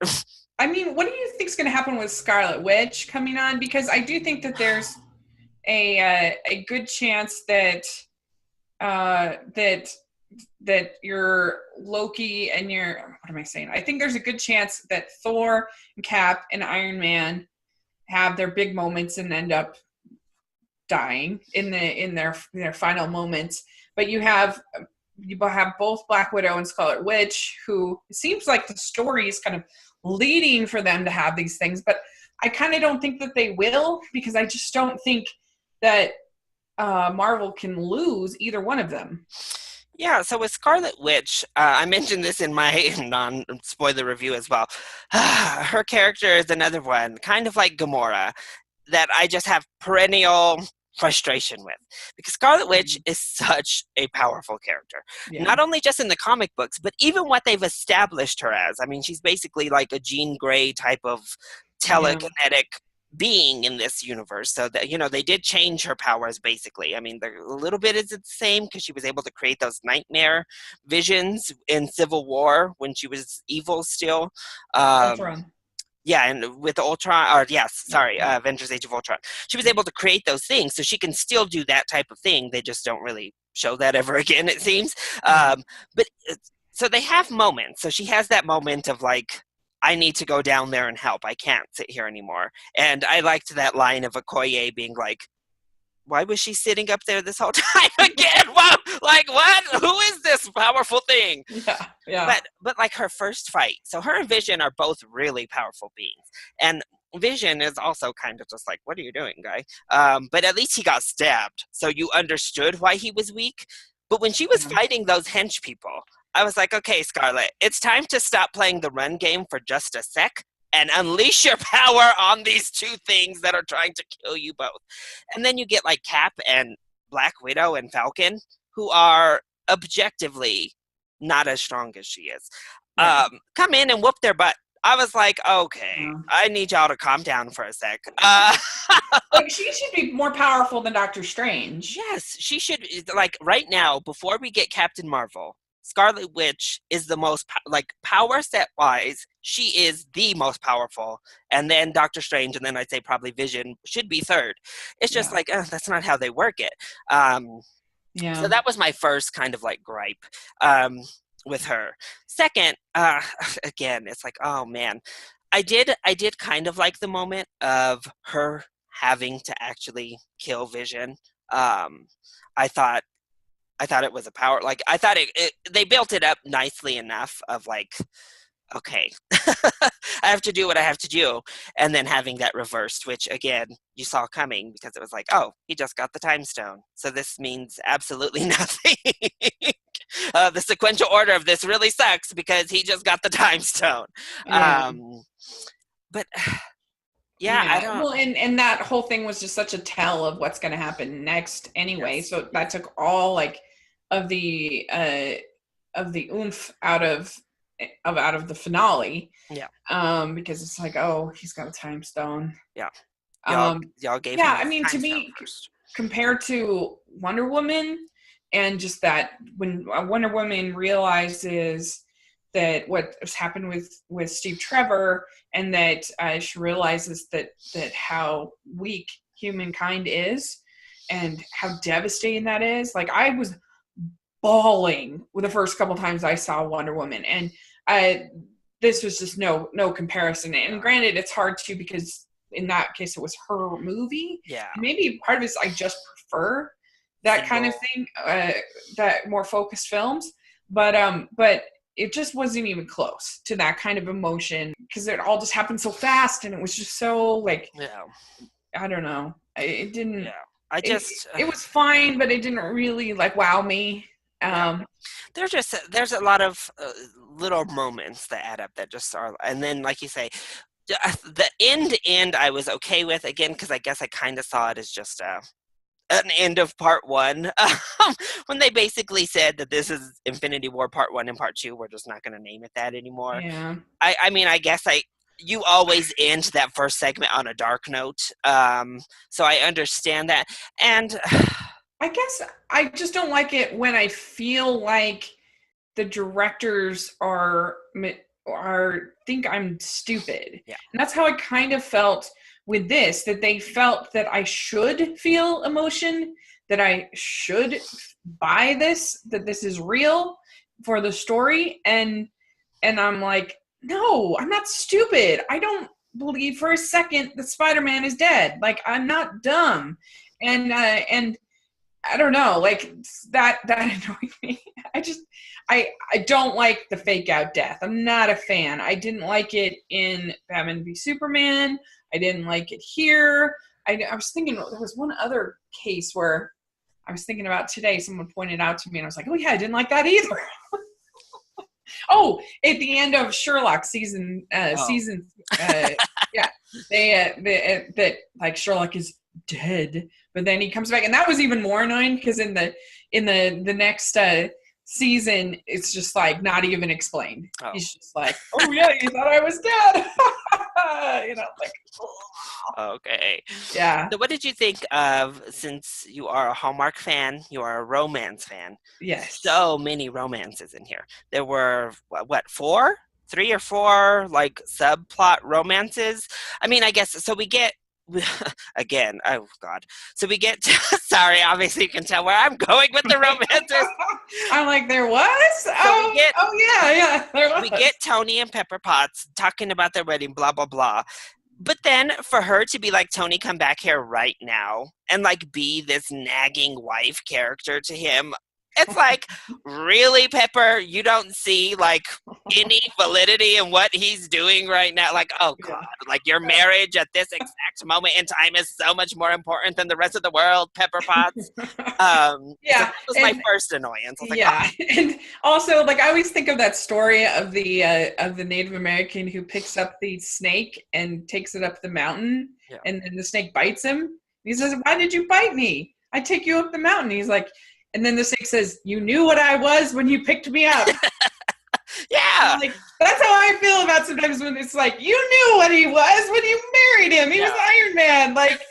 I mean, what do you think is going to happen with Scarlet Witch coming on? Because I do think that there's a good chance that that your Loki and your what am I saying? I think there's a good chance that Thor and Cap and Iron Man have their big moments and end up dying in their final moments. But you have both Black Widow and Scarlet Witch, who it seems like the story is kind of leading for them to have these things, but I kind of don't think that they will, because I just don't think that Marvel can lose either one of them. Yeah, so with Scarlet Witch, I mentioned this in my non-spoiler review as well. Her character is another one, kind of like Gamora, that I just have perennial frustration with, because Scarlet Witch is such a powerful character, Yeah. not only just in the comic books, but even what they've established her as. I mean, she's basically like a Jean Grey type of Yeah. telekinetic being in this universe. So that, they did change her powers basically. I mean, a little bit is the same, because she was able to create those nightmare visions in Civil War when she was evil still. Ultron. Yeah, and with Ultron, or yes, sorry, Yeah. Avengers Age of Ultron, she was able to create those things, so she can still do that type of thing. They just don't really show that ever again, it seems. Yeah. But so they have moments. So she has that moment of like, I need to go down there and help. I can't sit here anymore. And I liked that line of Okoye being like, why was she sitting up there this whole time again? Wow, like what? Who is this powerful thing? Yeah. Yeah. But like her first fight, so her and Vision are both really powerful beings, and Vision is also kind of just like, what are you doing, guy? But at least he got stabbed, so you understood why he was weak. But when she was Yeah. fighting those hench people, I was like, okay, Scarlet, it's time to stop playing the run game for just a sec and unleash your power on these two things that are trying to kill you both. And then you get like Cap and Black Widow and Falcon, who are objectively not as strong as she is. Right. Come in and whoop their butt. I was like, okay, Yeah. I need y'all to calm down for a sec. Like, she should be more powerful than Doctor Strange. Yes, she should. Like right now, before we get Captain Marvel, Scarlet Witch is the most like power set wise. She is the most powerful, and then Doctor Strange, and then I'd say probably Vision should be third. It's just Yeah. like that's not how they work it. So Yeah. that was my first kind of like gripe with her. Second, again, it's like, oh man, I did kind of like the moment of her having to actually kill Vision. Um, I thought I thought it was a power, like I thought they built it up nicely enough of like, okay, I have to do what I have to do, and then having that reversed, which again you saw coming, because it was like, oh, he just got the time stone, so this means absolutely nothing. The sequential order of this really sucks because he just got the time stone. Yeah. But yeah, I Yeah. don't. Well, and that whole thing was just such a tell of what's going to happen next anyway. Yes. So that took all like of the oomph out of the finale. Yeah. Because it's like, oh, he's got a time stone. Yeah. Y'all gave him Yeah, I his mean, to time stone me, first. compared to Wonder Woman, and just that when Wonder Woman realizes that what has happened with Steve Trevor, and that she realizes that how weak humankind is, and how devastating that is. Like, I was bawling with the first couple times I saw Wonder Woman, and this was just no comparison. And granted, it's hard to, because in that case it was her movie. Yeah. And maybe part of it is I just prefer that kind of thing, that more focused films. But it just wasn't even close to that kind of emotion, because it all just happened so fast, and it was just so like, Yeah. I don't know. It didn't. Yeah. I just It was fine, but it didn't really like wow me. there's a lot of little moments that add up that just are, and then like you say, the end I was okay with, again, because I guess I kind of saw it as just an end of part one. When they basically said that this is Infinity War part 1 and part 2, we're just not going to name it that anymore. Yeah. I mean, I guess you always end that first segment on a dark note, so I understand that. And I guess I just don't like it when I feel like the directors are, think I'm stupid. Yeah. And that's how I kind of felt with this, that they felt that I should feel emotion, that I should buy this, that this is real for the story. And I'm like, no, I'm not stupid. I don't believe for a second that Spider-Man is dead. Like, I'm not dumb. And I don't know, like that annoyed me. I don't like the fake out death. I'm not a fan. I didn't like it in Batman v Superman. I didn't like it here. I was thinking there was one other case where I was thinking about today. Someone pointed out to me, and I was like, oh yeah, I didn't like that either. Oh, at the end of Sherlock season, Oh. yeah, that like Sherlock is dead, but then he comes back, and that was even more annoying because in the next season, it's just like not even explained. Oh. He's just like, oh yeah, you thought I was dead, like, Okay. yeah, So what did you think of, since you are a Hallmark fan, you are a romance fan, yes, so many romances in here. There were, what, four? Three or four, like, subplot romances? I mean, I guess, so we get, again, oh, God. So we get, sorry, obviously you can tell where I'm going with the romances. I'm like, there was, So yeah, there we was, get Tony and Pepper Potts talking about their wedding, blah, blah, blah. But then for her to be like, Tony, come back here right now, and like be this nagging wife character to him, it's like, really, Pepper? You don't see like any validity in what he's doing right now? Like, oh yeah. God, like your marriage at this exact moment in time is so much more important than the rest of the world, Pepper Potts. So Yeah, that was my and first annoyance. I was like, oh, yeah, and also like I always think of that story of the Native American who picks up the snake and takes it up the mountain, yeah. and then the snake bites him. He says, "Why did you bite me? I take you up the mountain." He's like, and then the snake says, "You knew what I was when you picked me up." And Yeah. I'm like, that's how I feel about sometimes when it's like, you knew what he was when you married him. He was Yeah. Iron Man. Like,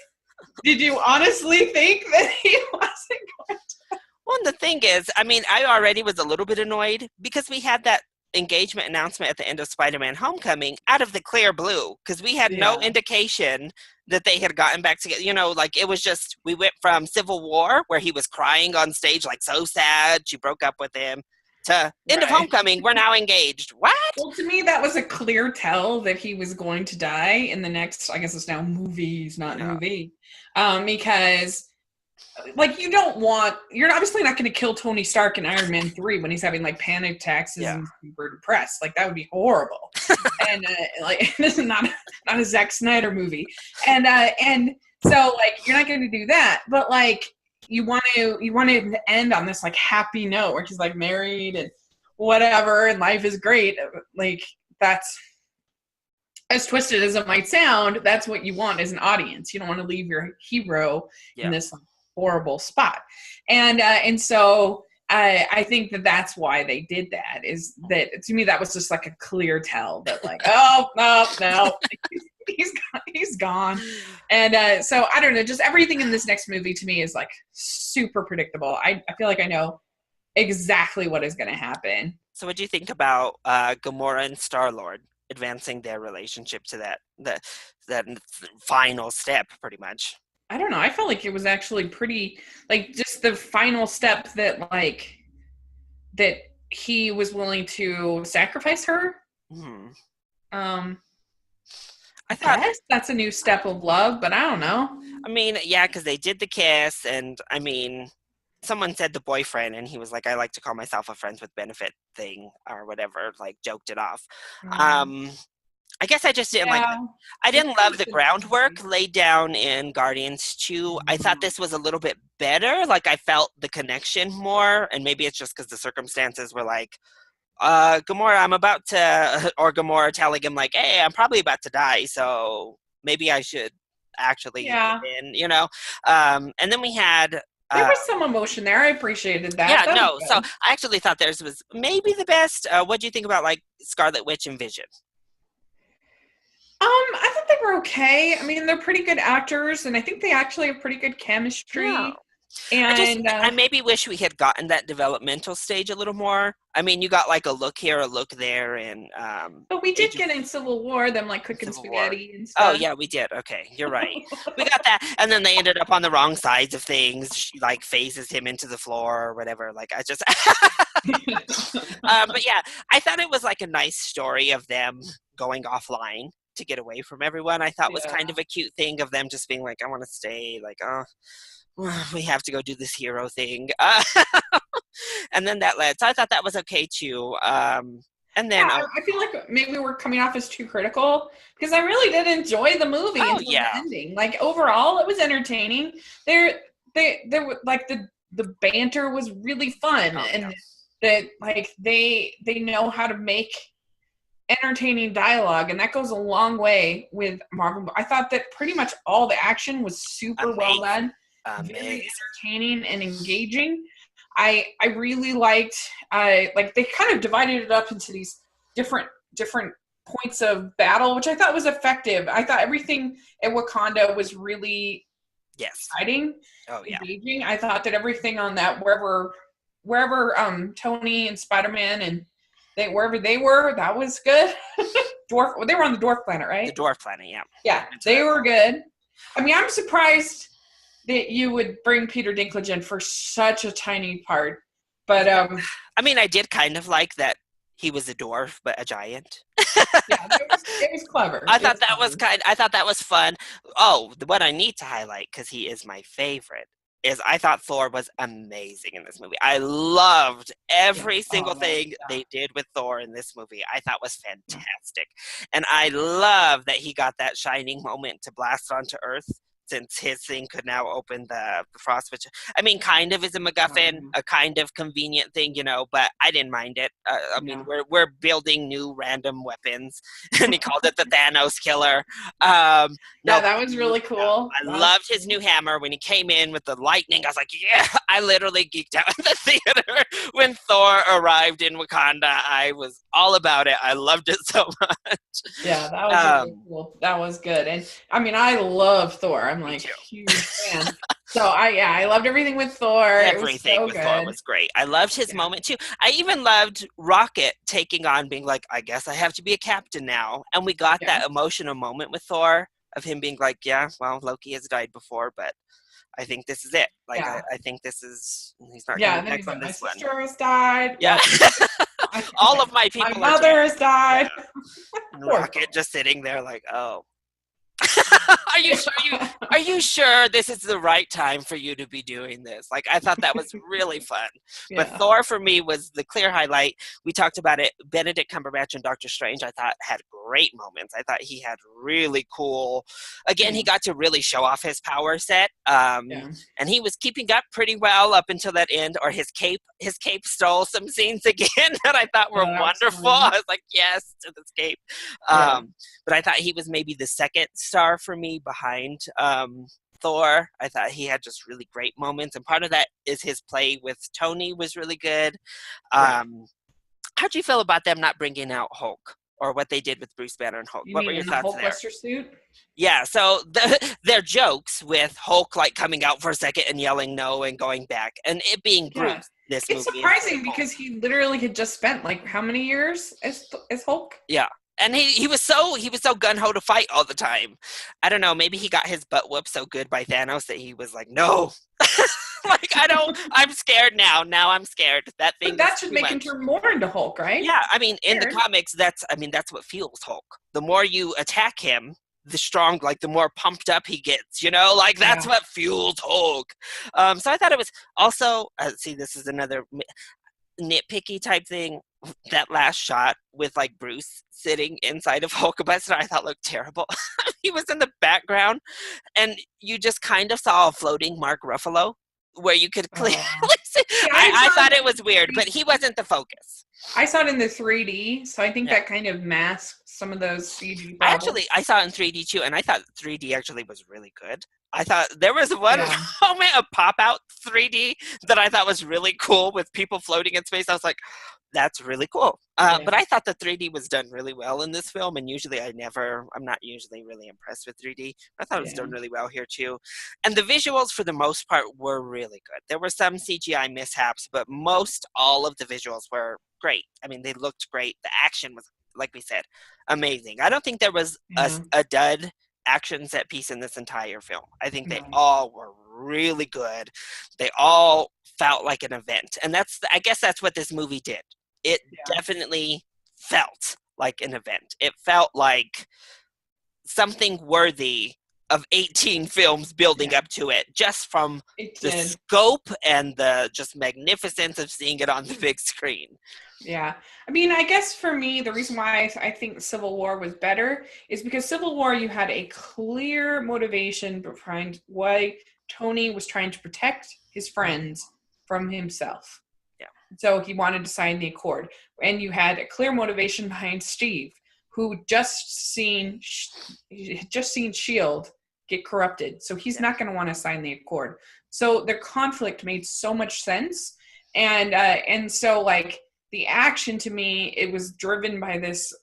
did you honestly think that he wasn't going to? Well, and the thing is, I mean, I already was a little bit annoyed because we had that engagement announcement at the end of Spider-Man Homecoming out of the clear blue, because we had no Yeah, indication that they had gotten back together. Like, it was just, we went from Civil War, where he was crying on stage, like so sad she broke up with him, to end of right. Homecoming, we're now engaged. What? Well, to me, that was a clear tell that he was going to die in the next, I guess it's now movies, not Yeah. movie. Because, like, you're obviously not going to kill Tony Stark in Iron Man 3 when he's having, like, panic attacks Yeah. and super depressed. Like, that would be horrible. And, like, this is not a Zack Snyder movie. And so, like, you're not going to do that. But, like, you want to end on this, like, happy note where he's, like, married and whatever, and life is great. Like, that's, as twisted as it might sound, that's what you want as an audience. You don't want to leave your hero in Yeah. this horrible spot. And so I think that that's why they did that, is that to me that was just like a clear tell that, like, oh no he's gone. And so I don't know, just everything in this next movie to me is like super predictable. I feel like I know exactly what is going to happen. So what do you think about Gamora and Star-Lord advancing their relationship to that final step, pretty much? I don't know. I felt like it was actually pretty, like, just the final step that, like, that he was willing to sacrifice her. Hmm. Um, I I thought, guess that's a new step of love, but I don't know. I mean, yeah, because they did the kiss, and I mean, someone said the boyfriend, and he was like, I like to call myself a friends with benefit thing, or whatever, like joked it off. Um, Um, I guess I just didn't like yeah, I it didn't kind love of the groundwork laid down in Guardians 2. I thought this was a little bit better. Like, I felt the connection more, and maybe it's just because the circumstances were like, Gamora, I'm about to, or Gamora telling him, like, hey, I'm probably about to die, so maybe I should actually yeah. give in. And then we had, There uh, was some emotion there. I appreciated that. yeah, That was no, so good. I actually thought theirs was maybe the best. What do you think about, like, Scarlet Witch and Vision? I thought they were okay. I mean, they're pretty good actors, and I think they actually have pretty good Yeah. chemistry. And I maybe wish we had gotten that developmental stage a little more. I mean, you got like a look here, a look there, and but we did Age of get in Civil War, them like cooking Civil War. spaghetti and Oh stuff. yeah, we did. Okay, you're right. We got that, and then they ended up on the wrong sides of things. She like phases him into the floor or whatever. Like I just, but yeah, I thought it was like a nice story of them going offline to get away from everyone. I thought was Yeah. kind of a cute thing of them just being like, I want to stay. Like, oh, we have to go do this hero thing. And then that led. So I thought that was okay too. And then, Yeah, I feel like maybe we're coming off as too critical because I really did enjoy the movie oh until the yeah, ending. Like overall, it was entertaining. They were like the banter was really fun, oh yeah, and that like they know how to make entertaining dialogue, and that goes a long way with Marvel. I thought that pretty much all the action was super well amazing, done, very amazing. entertaining and engaging. I really liked like they kind of divided it up into these different points of battle, which I thought was effective. I thought everything in Wakanda was really Yes. exciting, Oh yeah. engaging. I thought that everything on that wherever Tony and Spider-Man and wherever they were, that was good. They were on the dwarf planet, The right? dwarf planet. Yeah. Yeah, they were good. I mean, I'm surprised that you would bring Peter Dinklage in for such a tiny part. But I mean, I did kind of like that he was a dwarf, but a giant. yeah, it was clever. I It thought was that was clever. I thought that was fun. Oh, the one I need to highlight because he is my favorite is I thought Thor was amazing in this movie. I loved Yeah. every single Oh, thing yeah. they did with Thor in this movie. I thought was Yeah. fantastic, and I love that he got that shining moment to blast onto Earth. Since his thing could now open the frost, which I mean, kind of is a MacGuffin, a kind of convenient thing, but I didn't mind it. I mean, Yeah. we're building new random weapons, and he called it the Thanos killer. No, Yeah, but that was really cool. I loved his new hammer when he came in with the lightning. I was like, yeah, I literally geeked out in the theater when Thor arrived in Wakanda. I was all about it. I loved it so much. Yeah, that was really Um, cool. That was good. And I mean, I love Thor. I'm me like too. huge fan. So I loved everything with Thor. It was Everything so with Thor good. was great. I loved his Yeah. moment too. I even loved Rocket taking on being like, I guess I have to be a captain now. And we got Yeah. that emotional moment with Thor of him being like, yeah, well, Loki has died before, but I think this is it. Like, Yeah. I think he's not Yeah. coming And then back he's from like, my this one. sister has died. Yeah. Well, All of my my people are dead. mother has Yeah. died. And Poor Rocket just sitting there like, oh. Are you Thor. sure are you sure this is the right time for you to be doing this? Like I thought that was really fun. But Yeah. Thor for me was the clear highlight. We talked about it. Benedict Cumberbatch and Doctor Strange I thought had great moments. I thought he had really cool again, he Yeah. got to really show off his power set. Yeah. And he was keeping up pretty well up until that end, or his cape stole some scenes again that I thought were Oh, that was wonderful. fun. I was like, yes, to this cape. Yeah. But I thought he was maybe the second star for me behind Thor. I thought he had just really great moments, and part of that is his play with Tony was really good. Right. How'd you feel about them not bringing out Hulk or what they did with Bruce Banner and Hulk? You What were mean your in the thoughts there? Hulkbuster suit? Yeah, so their jokes with Hulk like coming out for a second and yelling no and going back, and it being Yeah. Bruce this It's movie instead of surprising Hulk. because he literally had just spent like how many years as Hulk? Yeah. And he was so gun ho to fight all the time. I don't know, maybe he got his butt whooped so good by Thanos that he was like, no. Like I'm scared now. Now I'm scared. That But thing is that should too make him much. turn more into Hulk, right? Yeah, I mean, in the Weird. comics, that's what fuels Hulk. The more you attack him, the more pumped up he gets. Like that's Yeah. what fuels Hulk. So I thought it was also. See, this is another nitpicky type thing. That last shot with like Bruce sitting inside of Hulkbuster, I thought looked terrible. He was in the background, and you just kind of saw a floating Mark Ruffalo, where you could clearly see. See, I thought it was weird, but he wasn't the focus. I saw it in the 3D, so I think Yeah. that kind of masks some of those CG problems. I saw it in 3D too, and I thought 3D actually was really good. I thought there was one Yeah. moment of pop out 3D that I thought was really cool with people floating in space. I was like, That's really cool. Yeah, But I thought the 3D was done really well in this film, and usually I'm not usually really impressed with 3D. I thought it was yeah, done really well here too. And the visuals, for the most part, were really good. There were some CGI mishaps, but most all of the visuals were great. I mean, they looked great. The action was, like we said, amazing. I don't think there was yeah. a dud action set piece in this entire film. I think they No, all were really good. They all felt like an event. And I guess that's what this movie did. It yeah, definitely felt like an event. It felt like something worthy of 18 films building yeah. up to it, just from It the did. scope and the just magnificence of seeing it on the big screen. Yeah. I mean, I guess for me, the reason why I think Civil War was better is because Civil War, you had a clear motivation behind why Tony was trying to protect his friends from himself. Yeah. So he wanted to sign the accord. And you had a clear motivation behind Steve, who just seen Shield get corrupted. So he's Yeah. not going to want to sign the accord. So the conflict made so much sense. And so like the action to me, it was driven by this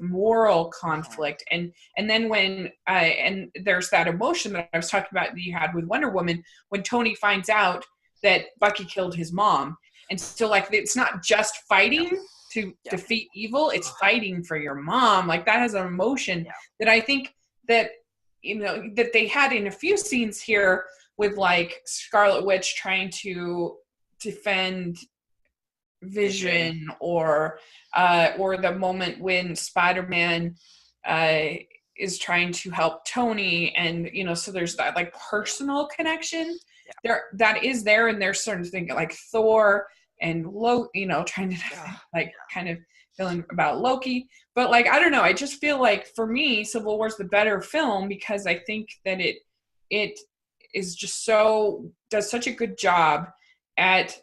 moral conflict, and then when and there's that emotion that I was talking about that you had with Wonder Woman when Tony finds out that Bucky killed his mom, and so like it's not just Yeah. fighting to Yeah. defeat evil, it's fighting for your mom. Like that has an emotion Yeah. that I think that that they had in a few scenes here with like Scarlet Witch trying to defend Vision, or the moment when Spider-Man is trying to help Tony, and so there's that like personal connection Yeah. that is there, and there's certain things like Thor and Loki, trying to like kind of feeling about Loki, but like I don't know, I just feel like for me Civil War's the better film because I think that it is just does such a good job at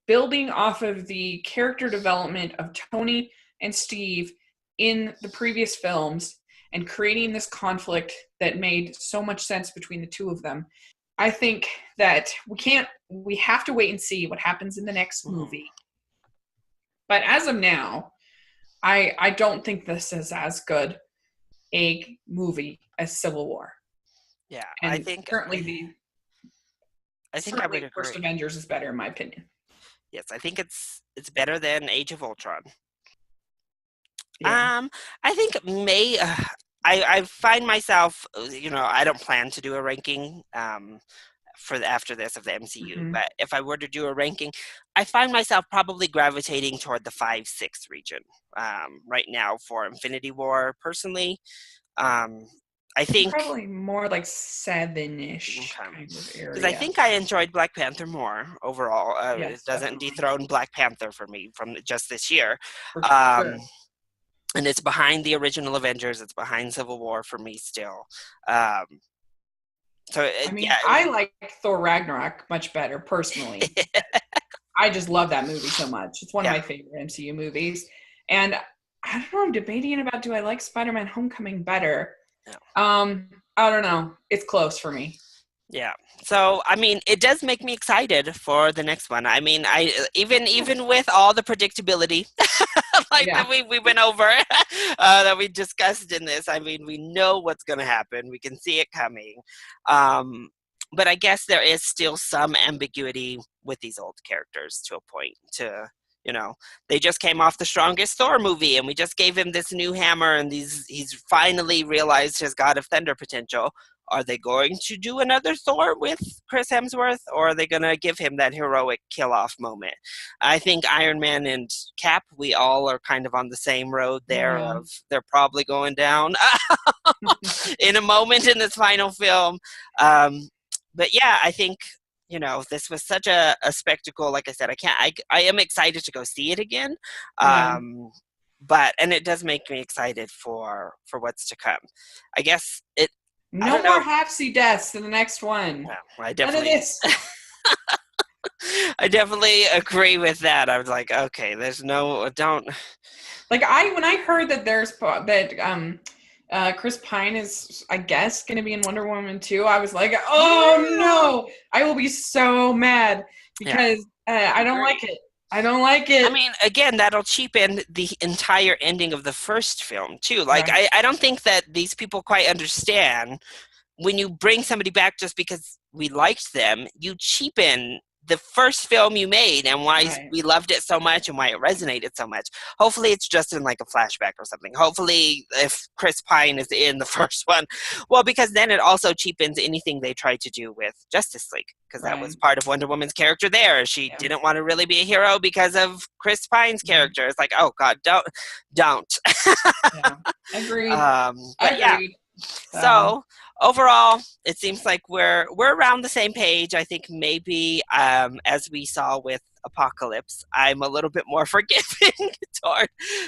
building off of the character development of Tony and Steve in the previous films and creating this conflict that made so much sense between the two of them. I think that we have to wait and see what happens in the next movie. But as of now, I don't think this is as good a movie as Civil War. Yeah, And I think I would certainly First agree. Avengers is better in my opinion. Yes, I think it's better than Age of Ultron. Yeah. I think I find myself, I don't plan to do a ranking after this of the MCU, Mm-hmm. but if I were to do a ranking, I find myself probably gravitating toward the 5-6 region right now for Infinity War. Personally, I think Probably more like 7-ish okay, kind of because I area. think I enjoyed Black Panther more overall. It Yes, doesn't definitely. dethrone Black Panther for me from just this year. For Um, sure. and it's behind the original Avengers. It's behind Civil War for me still. Um, I mean, yeah, I like Thor Ragnarok much better personally. I just love that movie so much. It's one of yeah, my favorite MCU movies. And I don't know, I'm debating about do I like Spider-Man Homecoming better? yeah, I don't know. It's close for me. yeah. So I mean, it does make me excited for the next one. I mean, I even with all the predictability, like Yeah. that we went over, that we discussed in this. I mean, we know what's going to happen. We can see it coming. Um, but I guess there is still some ambiguity with these old characters to a point. You know, they just came off the strongest Thor movie, and we just gave him this new hammer, and he's finally realized his God of Thunder potential. Are they going to do another Thor with Chris Hemsworth, or are they going to give him that heroic kill-off moment? I think Iron Man and Cap, we all are kind of on the same road there Yeah. of they're probably going down in a moment in this final film. But yeah, I think this was such a spectacle. Like I said, I am excited to go see it again. Yeah. And it does make me excited for what's to come. I guess I No don't more know. half-see deaths in the next one. Yeah, I None of definitely this. I definitely agree with that. I was like, okay, there's no don't. Like when I heard that Chris Pine is, I guess, going to be in Wonder Woman 2, I was like, oh Yeah, no, I will be so mad yeah, because I don't like agree. it. I don't like I it. mean, again, that'll cheapen the entire ending of the first film, too. Like, Right. I don't think that these people quite understand when you bring somebody back just because we liked them, you cheapen the first film you made and why Right. we loved it so much and why it resonated so much. Hopefully, it's just in like a flashback or something. Hopefully, if Chris Pine is in the first one, well, because then it also cheapens anything they tried to do with Justice League, because that was Right. part of Wonder Woman's character there. She Yeah. didn't want to really be a hero because of Chris Pine's Mhm. character. It's like, oh God, don't. Yeah. Agreed. But yeah, Agreed. So so overall, it seems like we're around the same page. I think maybe as we saw with Apocalypse, I'm a little bit more forgiving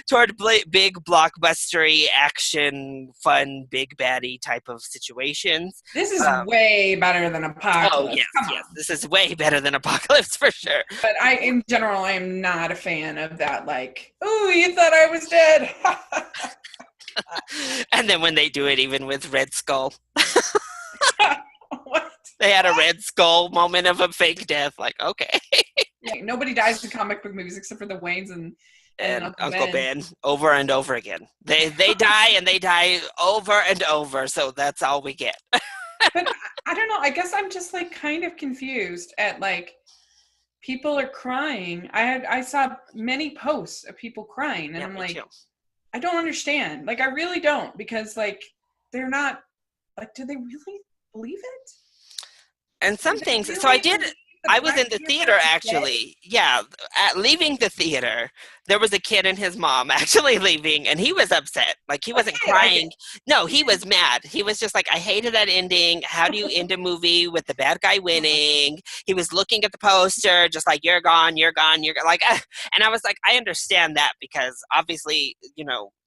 toward big blockbustery action, fun, big baddie type of situations. this is Um, way better than oh Apocalypse. yes, Come yes, on. this is way better than Apocalypse for sure. But in general, I am not a fan of that. Like, oh, you thought I was dead. And then when they do it, even with Red Skull, What? they had a Red Skull moment of a fake death. Like, okay. Yeah, nobody dies in comic book movies except for the Waynes and And Uncle Uncle Ben. Ben over and over again. They die and they die over and over, so that's all we get. But I don't know. I guess I'm just like kind of confused at like people are crying. I saw many posts of people crying, and Yeah, I'm me too. like, I don't understand. Like, I really don't, because like they're not like, do they really believe it? And Do some they things. So really believe I that was Black in the Panther theater is dead? actually. Yeah, at leaving the theater, there was a kid and his mom actually leaving, and he was upset. Like he A wasn't kid, I get. crying. No, he was mad. He was just like, I hated that ending. How do you end a movie with the bad guy winning? He was looking at the poster, just like you're gone, you're gone, you're gone. Like, and I was like, I understand that because obviously,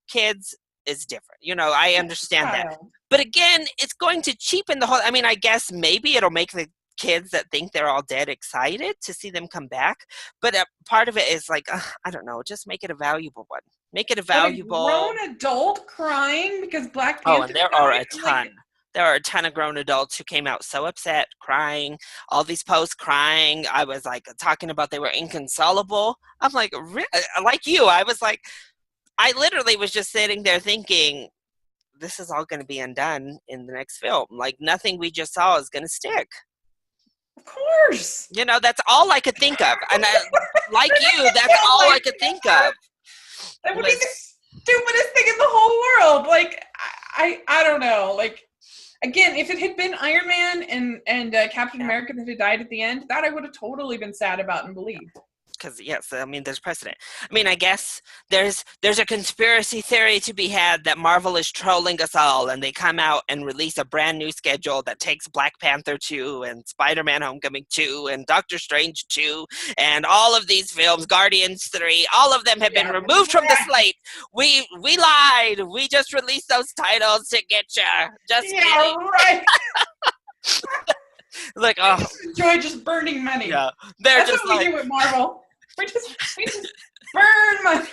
kids is different. I Yeah, understand that. child. But again, it's going to cheapen the whole. I mean, I guess maybe it'll make the kids that think they're all dead excited to see them come back. But part of it is like, I don't know, just make it a valuable one. Make it a But a valuable. grown adult crying because Black Oh, and Panther there are died? a I'm ton. like, There are a ton of grown adults who came out so upset, crying, all these posts crying. I was like talking about they were inconsolable. I'm like, like you, I was like, I literally was just sitting there thinking, this is all going to be undone in the next film. Like nothing we just saw is going to stick. of course. That's all I could think of. And like They're not you, gonna that's kill all I Black could think Panther. of That would be the was, stupidest thing in the whole world. Like, I don't know. Like, again, if it had been Iron Man and Captain yeah, America that had died at the end, that I would have totally been sad about and believed. because yes, I mean, there's precedent. I mean, I guess there's a conspiracy theory to be had that Marvel is trolling us all, and they come out and release a brand new schedule that takes Black Panther 2 and Spider-Man Homecoming 2 and Doctor Strange 2 and all of these films, Guardians 3, all of them have been Yeah, removed from the slate. We lied. We just released those titles to get you. Just yeah, kidding. right. Like, I oh just enjoy just burning money. yeah, they're That's just what we like, do at Marvel. We just burn money.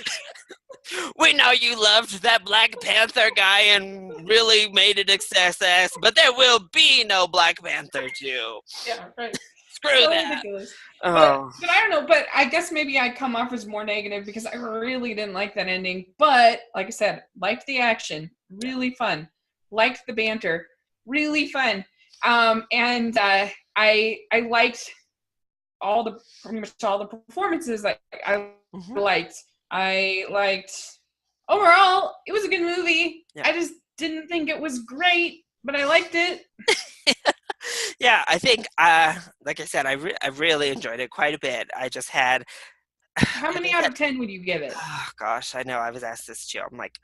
we know you loved that Black Panther guy and really made it a success, but there will be no Black Panther 2. Yeah, right. Screw So that. ridiculous. But Oh, but I don't know. But I guess maybe I come off as more negative because I really didn't like that ending. But like I said, liked the action, yeah. really fun. Liked the banter, really fun. And I liked pretty much all the performances. Like Hmm. liked I liked overall. It was a good movie. Yeah. I just didn't think it was great, but I liked it. Yeah, I think, like I said, I really enjoyed it quite a bit. I just had, How like many I out said, of 10 would you give it? oh, gosh, I know I was asked this too. I'm like,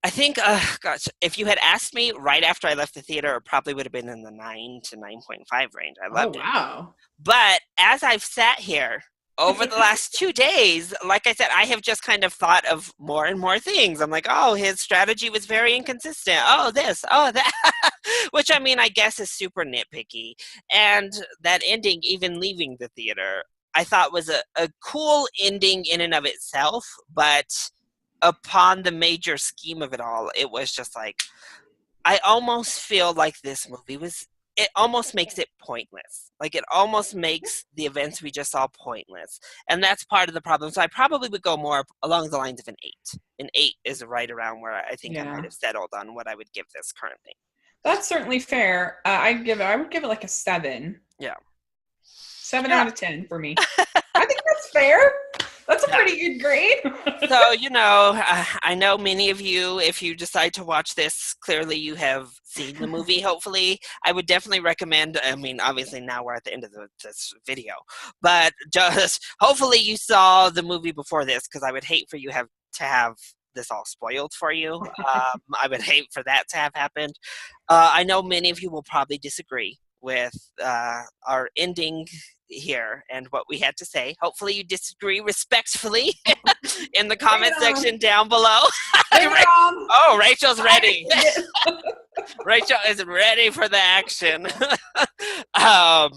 I think, gosh, if you had asked me right after I left the theater, it probably would have been in the 9 to 9.5 range. I Oh loved it. wow. But as I've sat here over the last 2 days, like I said, I have just kind of thought of more and more things. I'm like, oh, his strategy was very inconsistent. Oh, this, oh, that. Which I mean, I guess is super nitpicky. And that ending, even leaving the theater, I thought was a cool ending in and of itself. But upon the major scheme of it all, it was just like, I almost feel like this movie was it almost makes it pointless. Like, it almost makes the events we just saw pointless. And that's part of the problem. So I probably would go more along the lines of an 8. An 8 is right around where I think I might Yeah. have settled on what I would give this currently. That's certainly fair. I would give it like a 7. Yeah. 7 Yeah. out of 10 for me. I think that's fair. That's a Yeah. pretty good grade. So, I know many of you, if you decide to watch this, clearly you have seen the movie, hopefully. I would definitely recommend, I mean, obviously now we're at the end of this video, but just hopefully you saw the movie before this, because I would hate for you to have this all spoiled for you. I would hate for that to have happened. I know many of you will probably disagree with our ending here and what we had to say. Hopefully you disagree respectfully in the Bring it comment on. section down below. Bring it on. Oh, Rachel's ready. I- Rachel is ready for the action. um,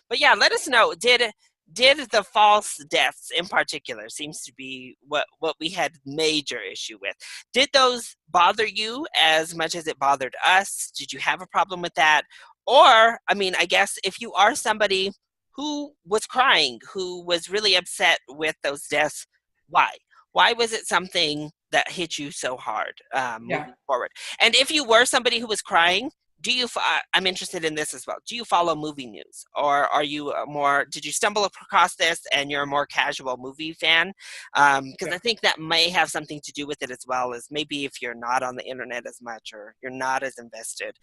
but yeah, let us know. Did the false deaths in particular seems to be what we had major issue with? Did those bother you as much as it bothered us? Did you have a problem with that? Or, I mean, I guess if you are somebody who was crying, who was really upset with those deaths, why? Why was it something that hit you so hard yeah. moving forward? And if you were somebody who was crying, I'm interested in this as well. Do you follow movie news, or are you did you stumble across this and you're a more casual movie fan? Because Yeah. I think that may have something to do with it, as well as maybe if you're not on the internet as much or you're not as invested.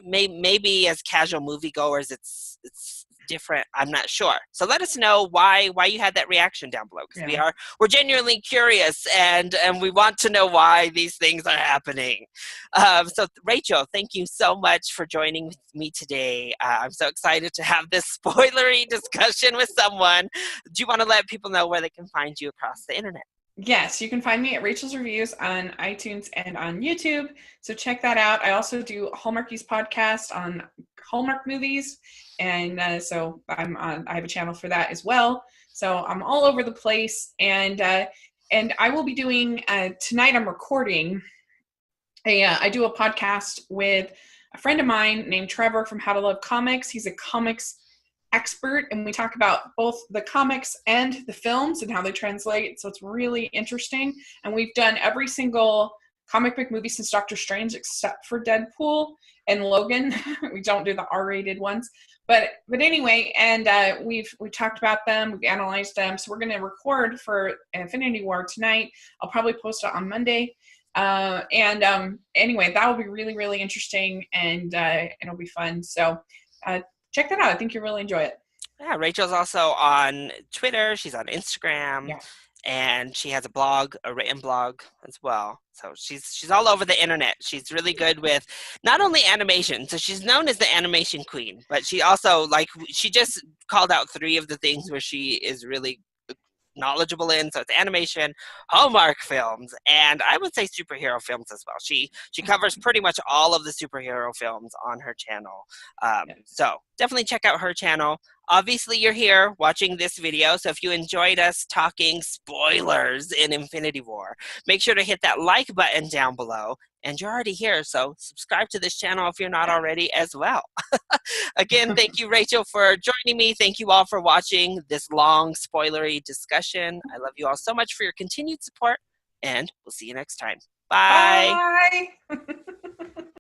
Maybe as casual moviegoers, it's different. I'm not sure. So let us know why you had that reaction down below, because Yeah. we're genuinely curious, and we want to know why these things are happening. So Rachel, thank you so much for joining me today. I'm so excited to have this spoilery discussion with someone. Do you want to let people know where they can find you across the internet? Yes, you can find me at Rachel's Reviews on iTunes and on YouTube. So check that out. I also do Hallmarkies podcast on Hallmark movies, and so I have a channel for that as well. So I'm all over the place, and I will be doing tonight. I'm recording. I do a podcast with a friend of mine named Trevor from How to Love Comics. He's a comics expert, and we talk about both the comics and the films and how they translate. So it's really interesting. And we've done every single comic book movie since Doctor Strange, except for Deadpool and Logan. We don't do the R-rated ones, but anyway, and we've talked about them, we've analyzed them. So we're going to record for Infinity War tonight. I'll probably post it on Monday. Anyway, that will be really, really interesting, and it'll be fun. So check that out. I think you'll really enjoy it. Yeah, Rachel's also on Twitter. She's on Instagram, Yeah. and she has a blog, a written blog as well. So she's all over the internet. She's really good with not only animation, so she's known as the animation queen, but she also, like, she just called out 3 of the things where she is really knowledgeable in. So it's animation, Hallmark films, and I would say superhero films as well. She covers pretty much all of the superhero films on her channel. So definitely check out her channel. Obviously, you're here watching this video, so if you enjoyed us talking spoilers in Infinity War, make sure to hit that like button down below. And you're already here, so subscribe to this channel if you're not already as well. Again, thank you, Rachel, for joining me. Thank you all for watching this long, spoilery discussion. I love you all so much for your continued support, and we'll see you next time. Bye. Bye.